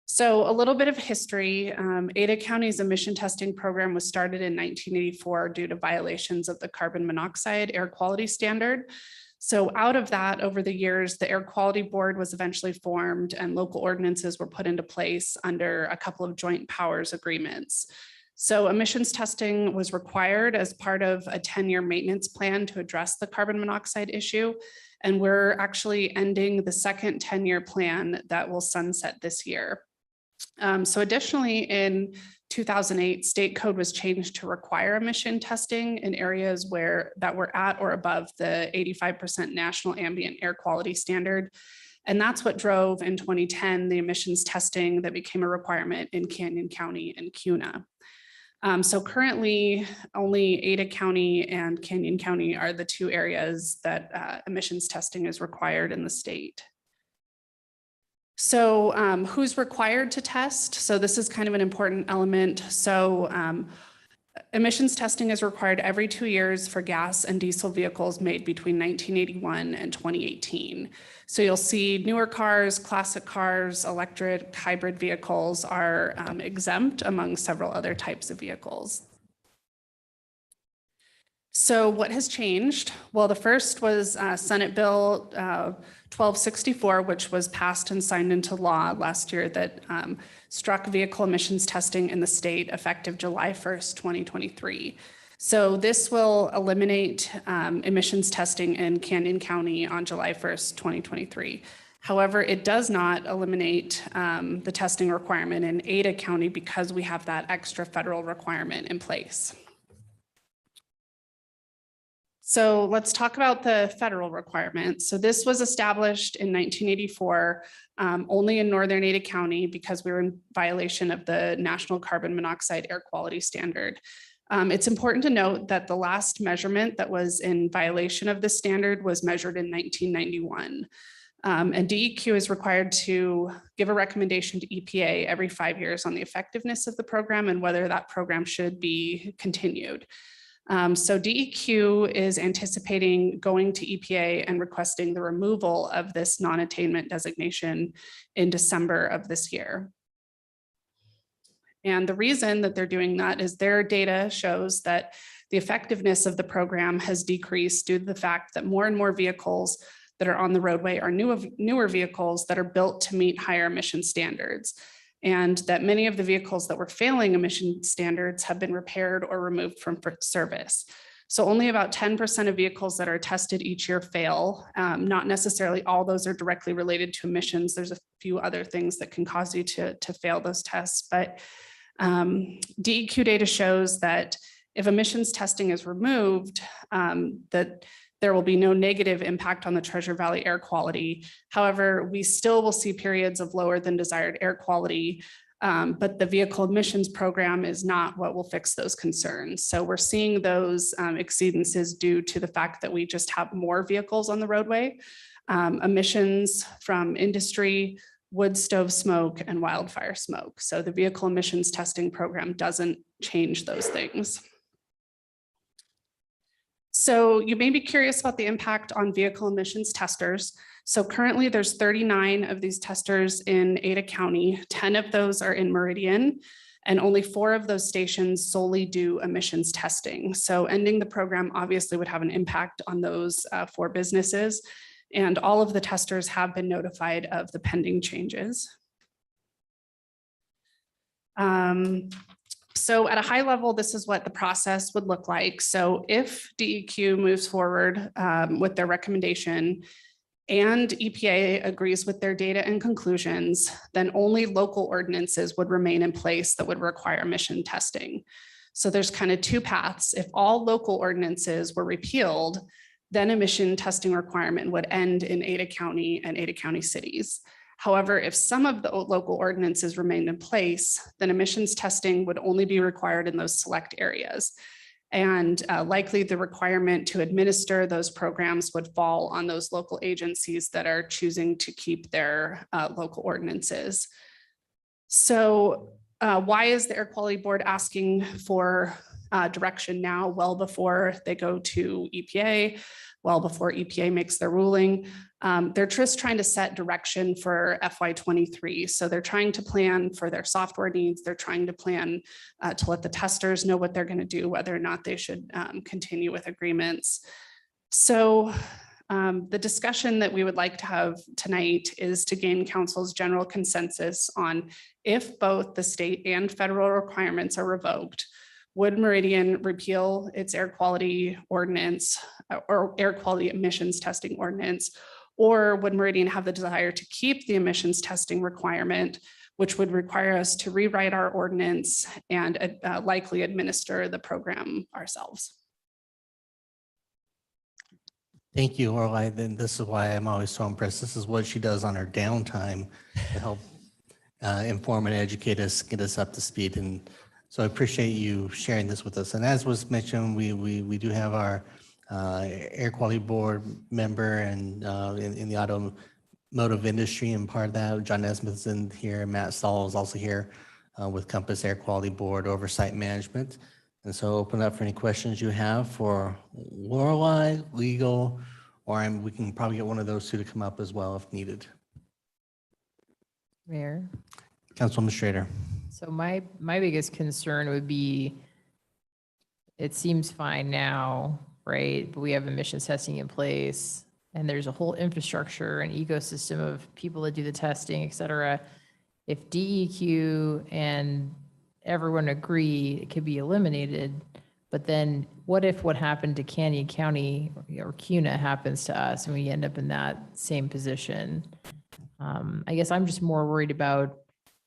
So a little bit of history. Ada County's emission testing program was started in 1984 due to violations of the carbon monoxide air quality standard. So out of that, over the years, the Air Quality Board was eventually formed and local ordinances were put into place under a couple of joint powers agreements. So emissions testing was required as part of a 10-year maintenance plan to address the carbon monoxide issue. And we're actually ending the second 10-year plan that will sunset this year. So additionally, in 2008, state code was changed to require emission testing in areas that were at or above the 85% national ambient air quality standard. And that's what drove in 2010 the emissions testing that became a requirement in Canyon County and CUNA. So currently, only Ada County and Canyon County are the 2 areas that emissions testing is required in the state. So who's required to test? So this is kind of an important element. So emissions testing is required every 2 years for gas and diesel vehicles made between 1981 and 2018. So you'll see newer cars, classic cars, electric, hybrid vehicles are exempt among several other types of vehicles. So what has changed? Well, the first was Senate Bill 1264, which was passed and signed into law last year, that struck vehicle emissions testing in the state effective July 1st, 2023. So this will eliminate emissions testing in Canyon County on July 1st, 2023. However, it does not eliminate the testing requirement in Ada County because we have that extra federal requirement in place. So let's talk about the federal requirements. So this was established in 1984 only in Northern Ada County because we were in violation of the National Carbon Monoxide Air Quality Standard. It's important to note that the last measurement that was in violation of this standard was measured in 1991. And DEQ is required to give a recommendation to EPA every 5 years on the effectiveness of the program and whether that program should be continued. So DEQ is anticipating going to EPA and requesting the removal of this non-attainment designation in December of this year. And the reason that they're doing that is their data shows that the effectiveness of the program has decreased due to the fact that more and more vehicles that are on the roadway are newer vehicles that are built to meet higher emission standards. And that many of the vehicles that were failing emission standards have been repaired or removed from service. So only about 10% of vehicles that are tested each year fail. Not necessarily all those are directly related to emissions. There's a few other things that can cause you to fail those tests. But DEQ data shows that if emissions testing is removed, that there will be no negative impact on the Treasure Valley air quality. However, we still will see periods of lower than desired air quality, but the vehicle emissions program is not what will fix those concerns. So we're seeing those exceedances due to the fact that we just have more vehicles on the roadway, emissions from industry, wood stove smoke, and wildfire smoke. So the vehicle emissions testing program doesn't change those things. So you may be curious about the impact on vehicle emissions testers. So currently there's 39 of these testers in Ada County. 10 of those are in Meridian, and only 4 of those stations solely do emissions testing. So ending the program obviously would have an impact on those 4 businesses. And all of the testers have been notified of the pending changes. So at a high level, this is what the process would look like. So if DEQ moves forward with their recommendation and EPA agrees with their data and conclusions, then only local ordinances would remain in place that would require emission testing. So there's kind of 2 paths. If all local ordinances were repealed, then emission testing requirement would end in Ada County and Ada County cities. However, if some of the local ordinances remained in place, then emissions testing would only be required in those select areas. And likely the requirement to administer those programs would fall on those local agencies that are choosing to keep their local ordinances. So why is the Air Quality Board asking for direction now, well before they go to EPA, well before EPA makes their ruling? They're just trying to set direction for FY23. So they're trying to plan for their software needs. They're trying to plan to let the testers know what they're going to do, whether or not they should continue with agreements. So the discussion that we would like to have tonight is to gain council's general consensus on if both the state and federal requirements are revoked, would Meridian repeal its air quality ordinance or air quality emissions testing ordinance, or would Meridian have the desire to keep the emissions testing requirement, which would require us to rewrite our ordinance and likely administer the program ourselves? Thank you, Orly. Then this is why I'm always so impressed. This is what she does on her downtime to help inform and educate us, get us up to speed. And so I appreciate you sharing this with us. And as was mentioned, we do have our Air Quality Board member and in the automotive industry, and part of that, John Nesmith's in here, Matt Stahl is also here with Compass Air Quality Board Oversight Management. And so open up for any questions you have for Lorelei, legal, or we can probably get one of those 2 to come up as well if needed. Mayor. Council Administrator. So my biggest concern would be, it seems fine now, right? But we have emissions testing in place and there's a whole infrastructure and ecosystem of people that do the testing, et cetera. If DEQ and everyone agree it could be eliminated, but then what if what happened to Canyon County or CUNA happens to us and we end up in that same position? I guess I'm just more worried about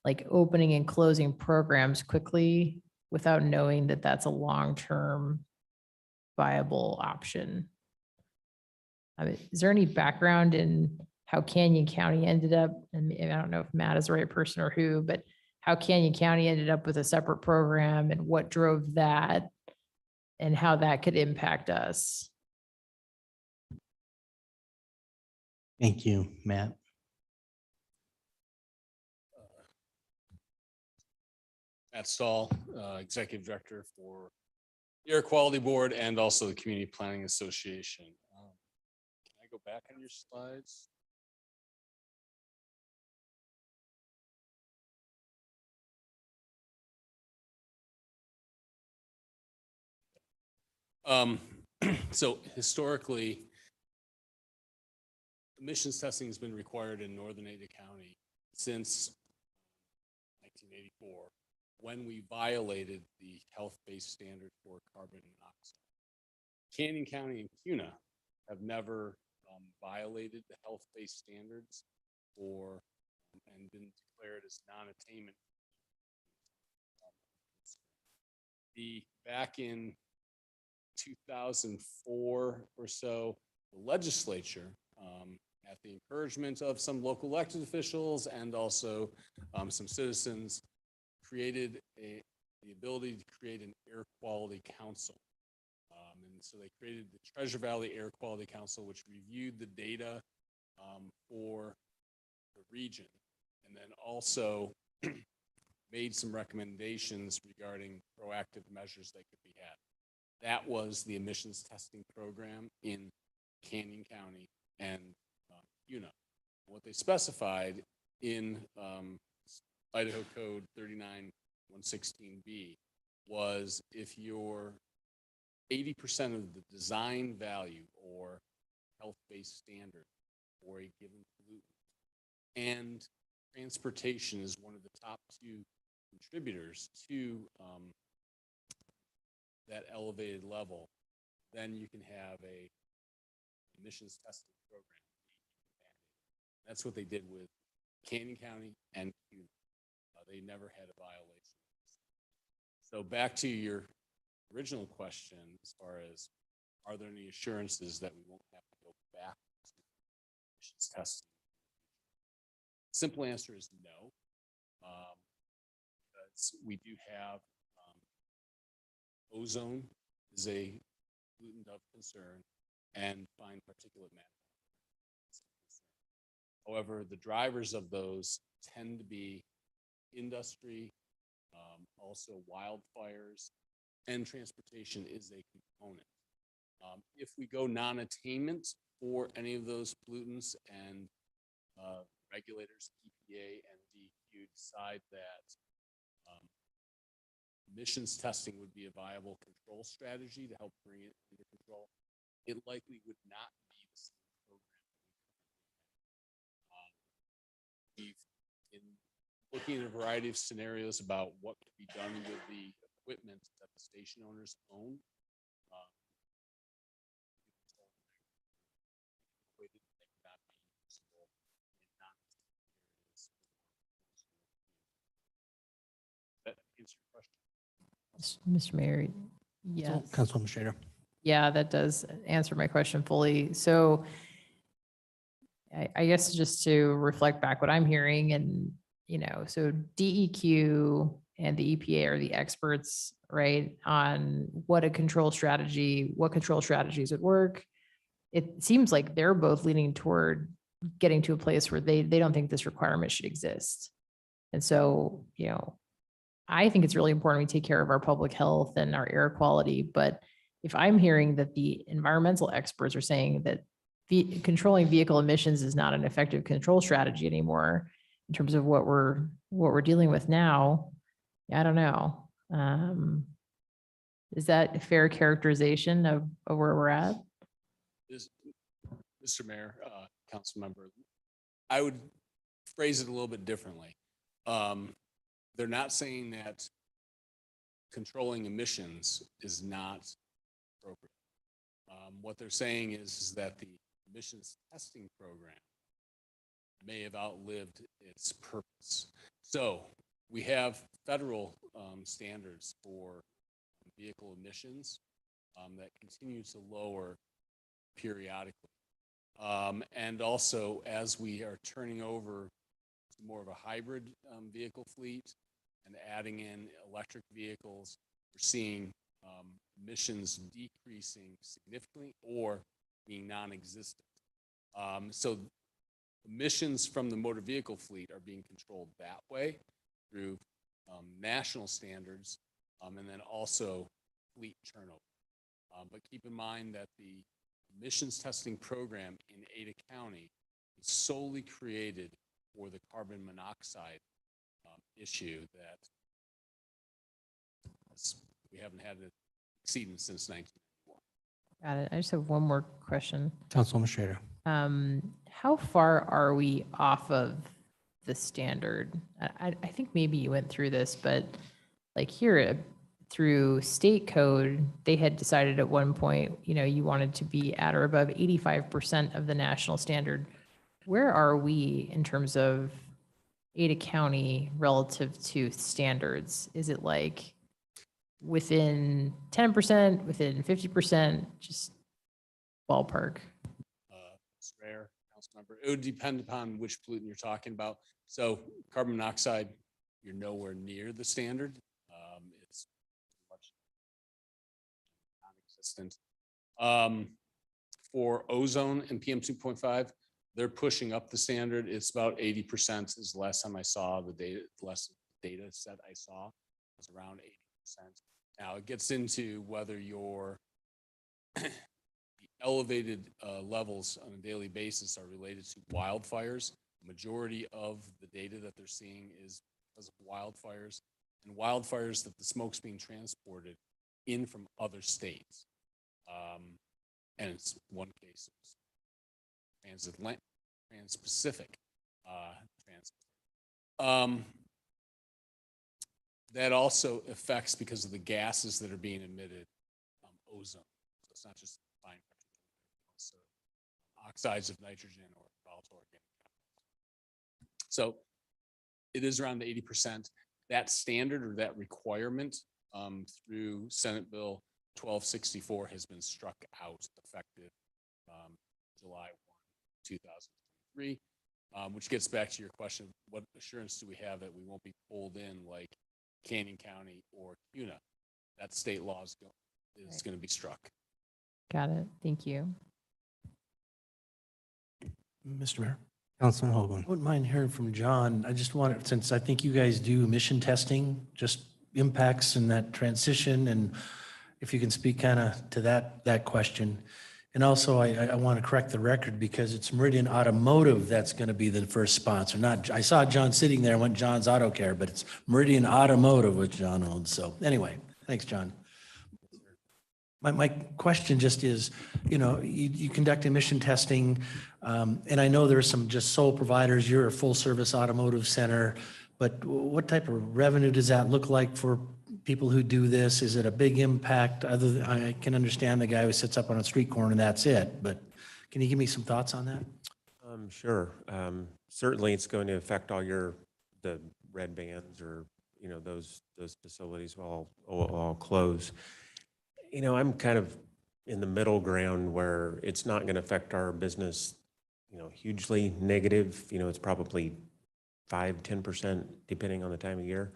like opening and closing programs quickly without knowing that that's a long-term viable option. I mean, is there any background in how Canyon County ended up? And I don't know if Matt is the right person or who, but how Canyon County ended up with a separate program and what drove that and how that could impact us. Thank you, Matt. Matt Stahl, Executive Director for the Air Quality Board and also the Community Planning Association. Can I go back on your slides? So historically, emissions testing has been required in Northern Ada County since 1984, when we violated the health-based standard for carbon monoxide. Canyon County and CUNA have never violated the health-based standards or and been declared as non-attainment. Back in 2004 or so, the legislature, at the encouragement of some local elected officials and also some citizens, created the ability to create an air quality council. And so they created the Treasure Valley Air Quality Council, which reviewed the data for the region, and then also made some recommendations regarding proactive measures that could be had. That was the emissions testing program in Canyon County and UNA. What they specified in Idaho Code 39116B was if your 80% of the design value or health-based standard for a given pollutant, and transportation is one of the top two contributors to that elevated level, then you can have a emissions testing program. That's what they did with Canyon County and CUNA. They never had a violation. So back to your original question, as far as are there any assurances that we won't have to go back to emissions testing? Simple answer is no. Because we do have ozone is a pollutant of concern, and fine particulate matter. However, the drivers of those tend to be industry, also wildfires, and transportation is a component. If we go non-attainment for any of those pollutants and regulators, EPA and DEQ decide that emissions testing would be a viable control strategy to help bring it under control, it likely would not be the same program. We've in looking at a variety of scenarios about what could be done with the equipment that the station owners own. That answers your question. Mr. Mayor, yes. Councilwoman Strader. Yeah, that does answer my question fully. So I guess just to reflect back what I'm hearing and, so DEQ and the EPA are the experts, right, on what control strategies would work. It seems like they're both leaning toward getting to a place where they don't think this requirement should exist. And so, I think it's really important we take care of our public health and our air quality. But if I'm hearing that the environmental experts are saying that controlling vehicle emissions is not an effective control strategy anymore in terms of what we're dealing with now, I don't know. Is that a fair characterization of where we're at? Mr. Mayor, council member, I would phrase it a little bit differently. They're not saying that controlling emissions is not appropriate. What they're saying is that the emissions testing program may have outlived its purpose. So we have federal standards for vehicle emissions that continue to lower periodically. And also, as we are turning over to more of a hybrid vehicle fleet and adding in electric vehicles, we're seeing emissions decreasing significantly or being non-existent. So emissions from the motor vehicle fleet are being controlled that way through national standards and then also fleet turnover. But keep in mind that the emissions testing program in Ada County is solely created for the carbon monoxide issue that we haven't had it exceeding since 1994. Got it. I just have one more question. Councilwoman Strader. How far are we off of the standard? I think maybe you went through this, but like here through state code, they had decided at one point, you wanted to be at or above 85% of the national standard. Where are we in terms of Ada County relative to standards? Is it like within 10%, within 50%, just ballpark? It's rare, council member. It would depend upon which pollutant you're talking about. So carbon monoxide, you're nowhere near the standard. It's much non-existent. For ozone and PM 2.5, they're pushing up the standard. It's about 80% is the last time I saw the data, the last data set I saw was around 80%. Now it gets into whether your the elevated levels on a daily basis are related to wildfires. The majority of the data that they're seeing is because of wildfires and wildfires that the smoke's being transported in from other states. And it's one case, trans-Pacific transport. That also affects, because of the gases that are being emitted, ozone. So it's not just fine, also oxides of nitrogen or volatile organic compounds. So it is around the 80%. That standard or that requirement through Senate Bill 1264 has been struck out effective July 1, 2023, which gets back to your question, what assurance do we have that we won't be pulled in like Canyon County or CUNA? That state law is going to be struck. Got it. Thank you. Mr. Mayor, Councilman Hoagland. I wouldn't mind hearing from John. I just wanted, since I think you guys do emission testing, just impacts in that transition, and if you can speak kind of to that question. And also, I want to correct the record because it's Meridian Automotive that's going to be the first sponsor. Not, I saw John sitting there, I went John's Auto Care, but it's Meridian Automotive, which John owns. So anyway, thanks, John. My question just is, you conduct emission testing, and I know there's some just sole providers. You're a full service automotive center, but what type of revenue does that look like for people who do this? Is it a big impact? Other than, I can understand the guy who sits up on a street corner and that's it, but can you give me some thoughts on that? Sure. Certainly it's going to affect the red bands or, those facilities will all close. I'm kind of in the middle ground where it's not going to affect our business, hugely negative. It's probably 5-10% depending on the time of year.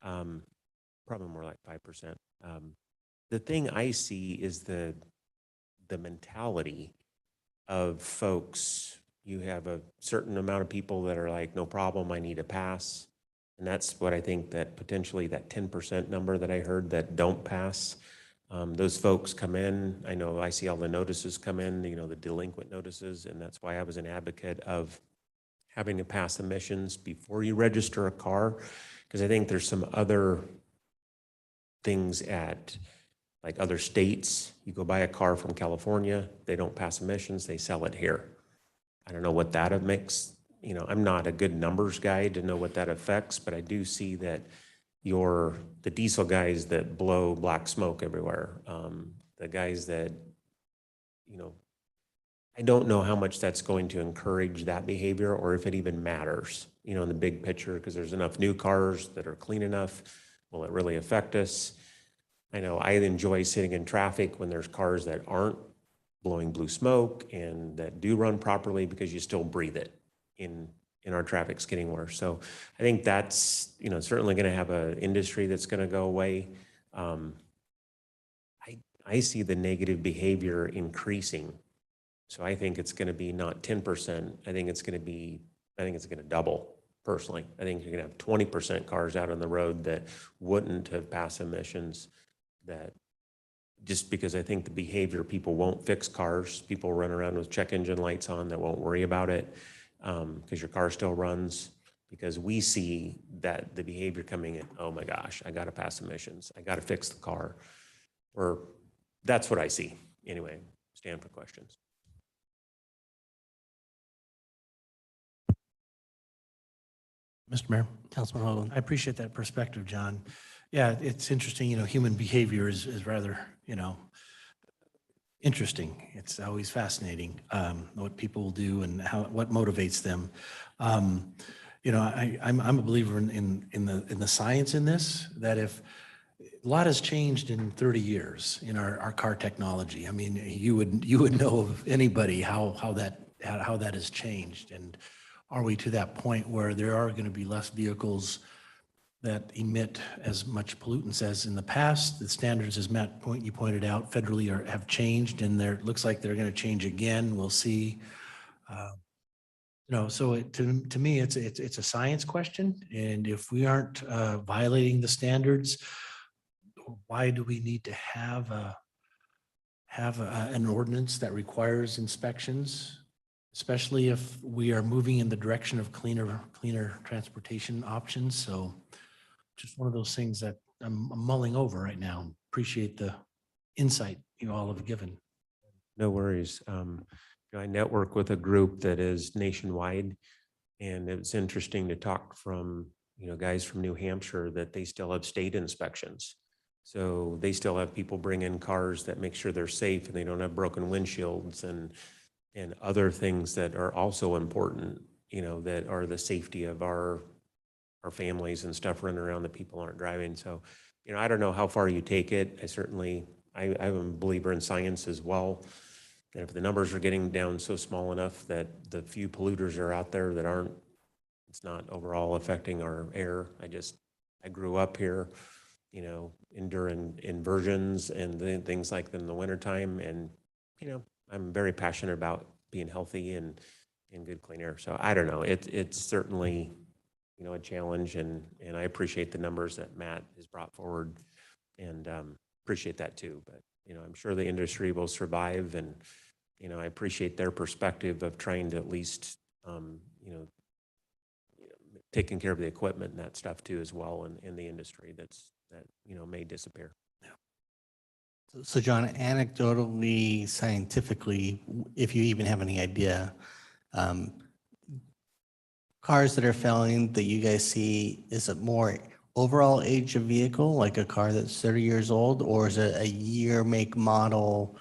Probably more like 5%. The thing I see is the mentality of folks. You have a certain amount of people that are like, no problem, I need a pass. And that's what I think that potentially that 10% number that I heard that don't pass. Those folks come in. I know I see all the notices come in, the delinquent notices, and that's why I was an advocate of having to pass emissions before you register a car, because I think there's some other things at like other states. You go buy a car from California, they don't pass emissions, they sell it here. I don't know what that makes. I'm not a good numbers guy to know what that affects, but I do see that the diesel guys that blow black smoke everywhere, the guys that, I don't know how much that's going to encourage that behavior or if it even matters, in the big picture, because there's enough new cars that are clean enough. Will it really affect us? I know I enjoy sitting in traffic when there's cars that aren't blowing blue smoke and that do run properly, because you still breathe it in our traffic's getting worse. So I think that's, certainly going to have an industry that's going to go away. I see the negative behavior increasing. So I think it's going to be not 10%. I think it's going to double. Personally, I think you're going to have 20% cars out on the road that wouldn't have passed emissions, that just because I think the behavior, people won't fix cars. People run around with check engine lights on that won't worry about it because your car still runs, because we see that the behavior coming in, oh my gosh, I got to pass emissions. I got to fix the car. Or that's what I see. Anyway, stand for questions. Mr. Mayor, Councilman Hoagland. I appreciate that perspective, John. Yeah, it's interesting, human behavior is rather, interesting. It's always fascinating, what people will do and what motivates them. I'm a believer in the science in this, that if a lot has changed in 30 years in our car technology. I mean, you would know of anybody how that has changed. And are we to that point where there are going to be less vehicles that emit as much pollutants as in the past? The standards, as you pointed out, federally have changed, and it looks like they're going to change again. We'll see. So to me, it's a science question. And if we aren't violating the standards, why do we need to have an ordinance that requires inspections? Especially if we are moving in the direction of cleaner transportation options. So just one of those things that I'm mulling over right now. Appreciate the insight you all have given. No worries. I network with a group that is nationwide, and it's interesting to talk from, guys from New Hampshire that they still have state inspections. So they still have people bring in cars that make sure they're safe and they don't have broken windshields and other things that are also important, that are the safety of our families and stuff running around that people aren't driving. So, I don't know how far you take it. I'm a believer in science as well. And if the numbers are getting down so small enough that the few polluters are out there that it's not overall affecting our air. I grew up here, during inversions and things like that in the wintertime. And, I'm very passionate about being healthy and good clean air. So I don't know, it's certainly, a challenge, and I appreciate the numbers that Matt has brought forward, and appreciate that too. But, I'm sure the industry will survive, and, I appreciate their perspective of trying to at least, taking care of the equipment and that stuff too as well in the industry that may disappear. So John, anecdotally, scientifically, if you even have any idea, cars that are failing that you guys see, is it more overall age of vehicle, like a car that's 30 years old, or is it a year, make, model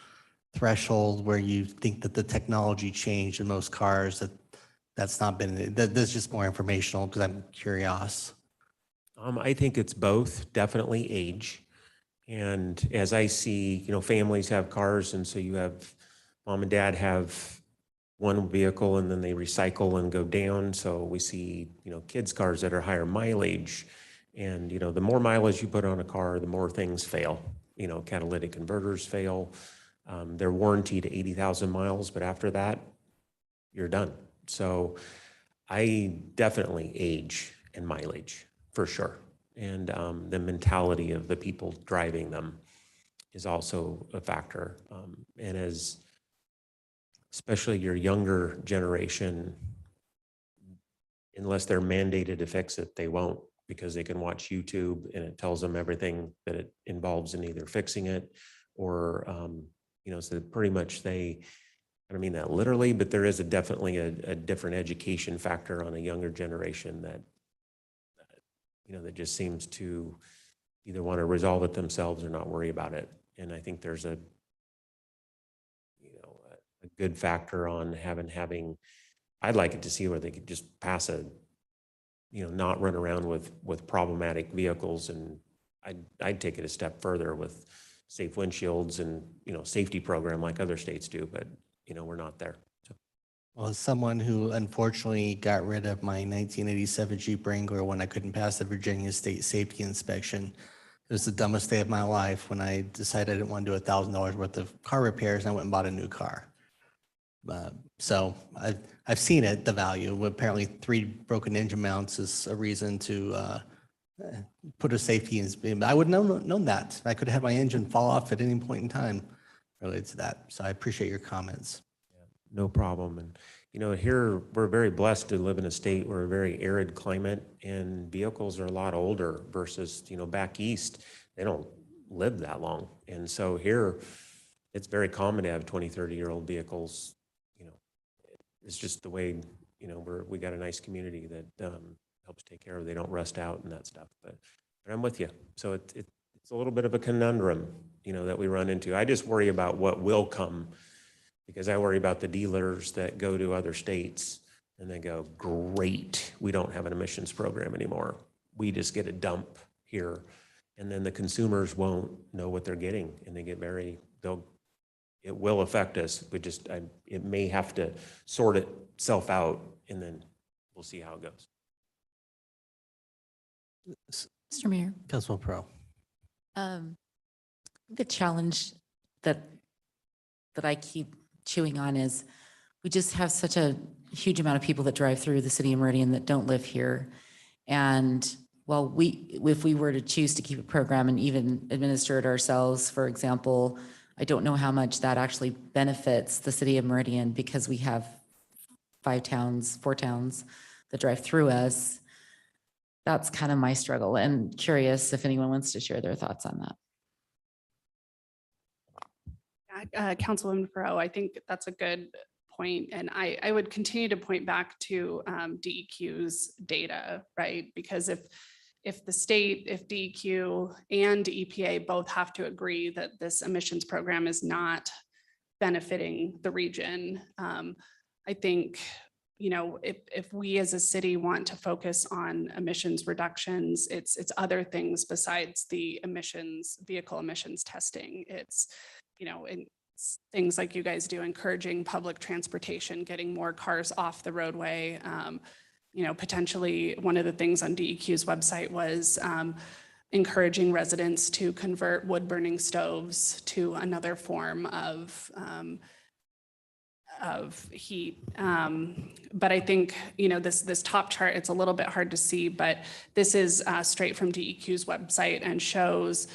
threshold where you think that the technology changed in most cars that's not been, that's just more informational because I'm curious. I think it's both, definitely age. And as I see, families have cars, and so you have mom and dad have one vehicle and then they recycle and go down. So we see, kids' cars that are higher mileage. And, the more mileage you put on a car, the more things fail. Catalytic converters fail. They're warranted to 80,000 miles, but after that, you're done. So I definitely age and mileage for sure. And the mentality of the people driving them is also a factor. And especially your younger generation, unless they're mandated to fix it, they won't, because they can watch YouTube and it tells them everything that it involves in either fixing it or, so pretty much I don't mean that literally, but there is definitely a different education factor on a younger generation that that just seems to either want to resolve it themselves or not worry about it. And I think there's a good factor on having, I'd like it to see where they could just pass not run around with problematic vehicles. And I'd take it a step further with safe windshields and, safety program like other states do, but, we're not there. So. Well, as someone who unfortunately got rid of my 1987 Jeep Wrangler when I couldn't pass the Virginia State Safety Inspection, it was the dumbest day of my life when I decided I didn't want to do $1,000 worth of car repairs, and I went and bought a new car. So I've seen it, the value. Apparently 3 broken engine mounts is a reason to put a safety in. I wouldn't have known that. I could have had my engine fall off at any point in time related to that. So I appreciate your comments. No problem. And, here we're very blessed to live in a state where a very arid climate, and vehicles are a lot older versus, back east, they don't live that long. And so here it's very common to have 20, 30-year-old vehicles. It's just the way, we got a nice community that helps take care of, they don't rust out and that stuff. But I'm with you. So it's a little bit of a conundrum, that we run into. I just worry about what will come, because I worry about the dealers that go to other states and they go, great, we don't have an emissions program anymore. We just get a dump here. And then the consumers won't know what they're getting and they get it will affect us. It may have to sort itself out and then we'll see how it goes. Mr. Mayor, Councilman Pro. the challenge that I keep chewing on is we just have such a huge amount of people that drive through the city of Meridian that don't live here. And while if we were to choose to keep a program and even administer it ourselves, for example, I don't know how much that actually benefits the city of Meridian because we have 4 towns that drive through us. That's kind of my struggle, and curious if anyone wants to share their thoughts on that. Councilwoman Farrow, I think that's a good point. And I would continue to point back to DEQ's data, right? Because if the state, if DEQ and EPA both have to agree that this emissions program is not benefiting the region, I think, if we as a city want to focus on emissions reductions, it's other things besides the vehicle emissions testing. It's, it's things like you guys do, encouraging public transportation, getting more cars off the roadway. Potentially one of the things on DEQ's website was encouraging residents to convert wood burning stoves to another form of heat. But I think, this top chart, it's a little bit hard to see, but this is straight from DEQ's website and shows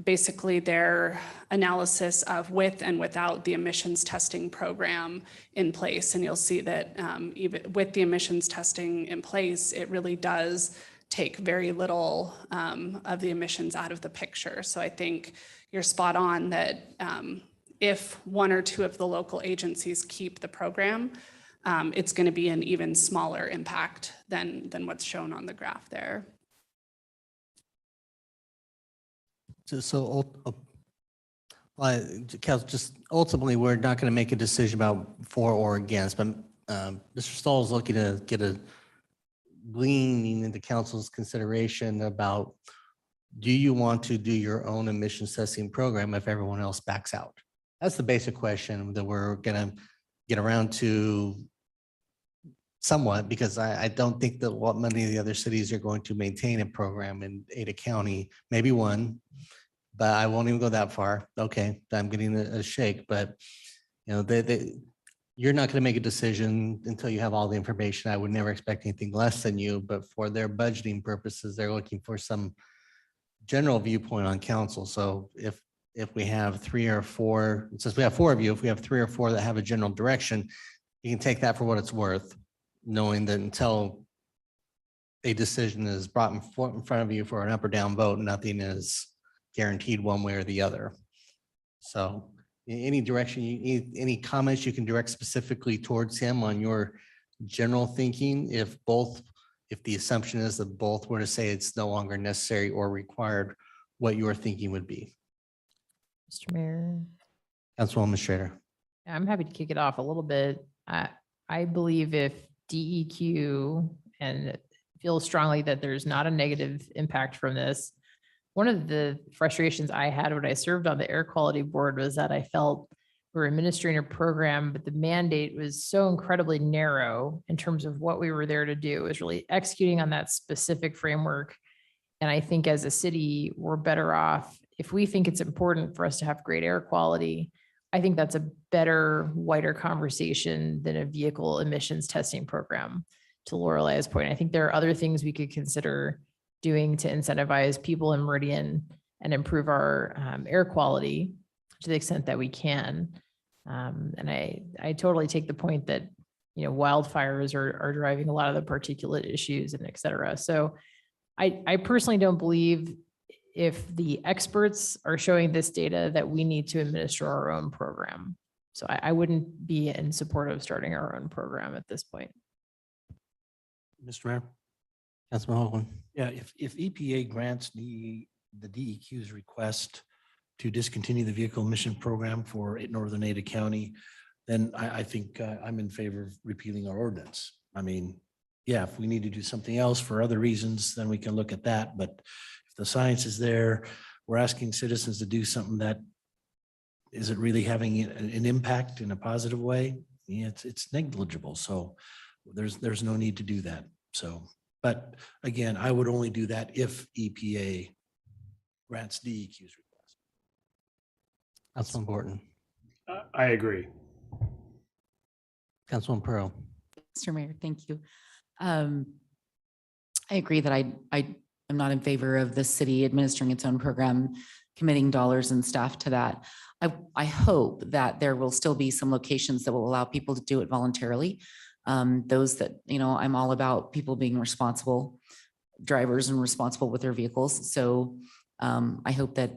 basically their analysis of with and without the emissions testing program in place. And you'll see that even with the emissions testing in place, it really does take very little of the emissions out of the picture. So I think you're spot on that if 1 or 2 of the local agencies keep the program, it's going to be an even smaller impact than what's shown on the graph there. Just ultimately, we're not going to make a decision about for or against, but Mr. Stahl is looking to get a gleaning into council's consideration about, do you want to do your own emissions testing program if everyone else backs out? That's the basic question that we're going to get around to somewhat, because I don't think that what many of the other cities are going to maintain a program in Ada County, maybe one, but I won't even go that far. Okay, I'm getting a shake, but you're not going to make a decision until you have all the information. I would never expect anything less than you, but for their budgeting purposes, they're looking for some general viewpoint on council. So if we have 3 or 4, since we have 4 of you, if we have 3 or 4 that have a general direction, you can take that for what it's worth, knowing that until a decision is brought in front of you for an up or down vote, nothing is guaranteed one way or the other. So any direction, any comments you can direct specifically towards him on your general thinking, if the assumption is that both were to say it's no longer necessary or required, what your thinking would be. Mr. Mayor. Councilwoman Schrader. I'm happy to kick it off a little bit. I believe if DEQ and feel strongly that there's not a negative impact from this. One of the frustrations I had when I served on the air quality board was that I felt we were administering a program, but the mandate was so incredibly narrow in terms of what we were there to do. It was really executing on that specific framework. And I think as a city, we're better off if we think it's important for us to have great air quality. I think that's a better, wider conversation than a vehicle emissions testing program, to Lorelai's point. I think there are other things we could consider doing to incentivize people in Meridian and improve our air quality to the extent that we can. And I totally take the point that, wildfires are driving a lot of the particulate issues and et cetera. So I personally don't believe, if the experts are showing this data, that we need to administer our own program. So I wouldn't be in support of starting our own program at this point. Mr. Mayor. Councilman Hoagland. Yeah, if EPA grants the DEQ's request to discontinue the vehicle emission program for Northern Ada County, then I think I'm in favor of repealing our ordinance. I mean, yeah, if we need to do something else for other reasons, then we can look at that. But if the science is there, we're asking citizens to do something that is it really having an impact in a positive way? Yeah, it's negligible. So there's no need to do that. So, but again, I would only do that if EPA grants DEQ's request. Councilman Borton, I agree. Councilman Pearl. Mr. Mayor, thank you. I agree that I am not in favor of the city administering its own program, committing dollars and staff to that. I hope that there will still be some locations that will allow people to do it voluntarily. Those that, I'm all about people being responsible drivers and responsible with their vehicles. So I hope that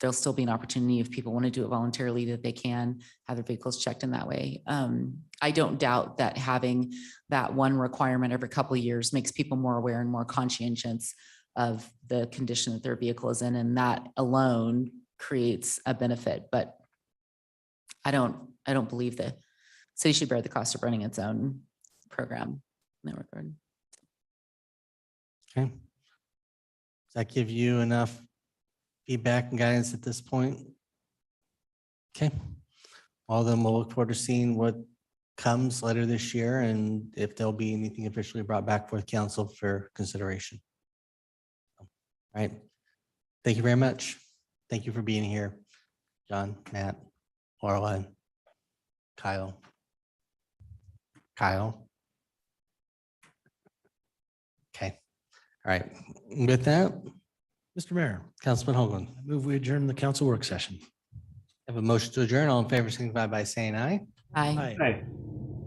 there'll still be an opportunity if people want to do it voluntarily, that they can have their vehicles checked in that way. I don't doubt that having that one requirement every couple of years makes people more aware and more conscientious of the condition that their vehicle is in, and that alone creates a benefit. But I don't believe the city should bear the cost of running its own program in that regard. Okay. Does that give you enough feedback and guidance at this point? Okay. Well, then we'll look forward to seeing what comes later this year and if there'll be anything officially brought back for the council for consideration. All right. Thank you very much. Thank you for being here, John, Matt, Laurel, Kyle. Okay. All right. With that, Mr. Mayor, Councilman Hoagland, I move we adjourn the council work session. have a motion to adjourn. All in favor, signify by saying aye. Aye. Hey.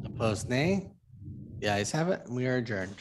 Opposed, nay. The ayes have it. We are adjourned.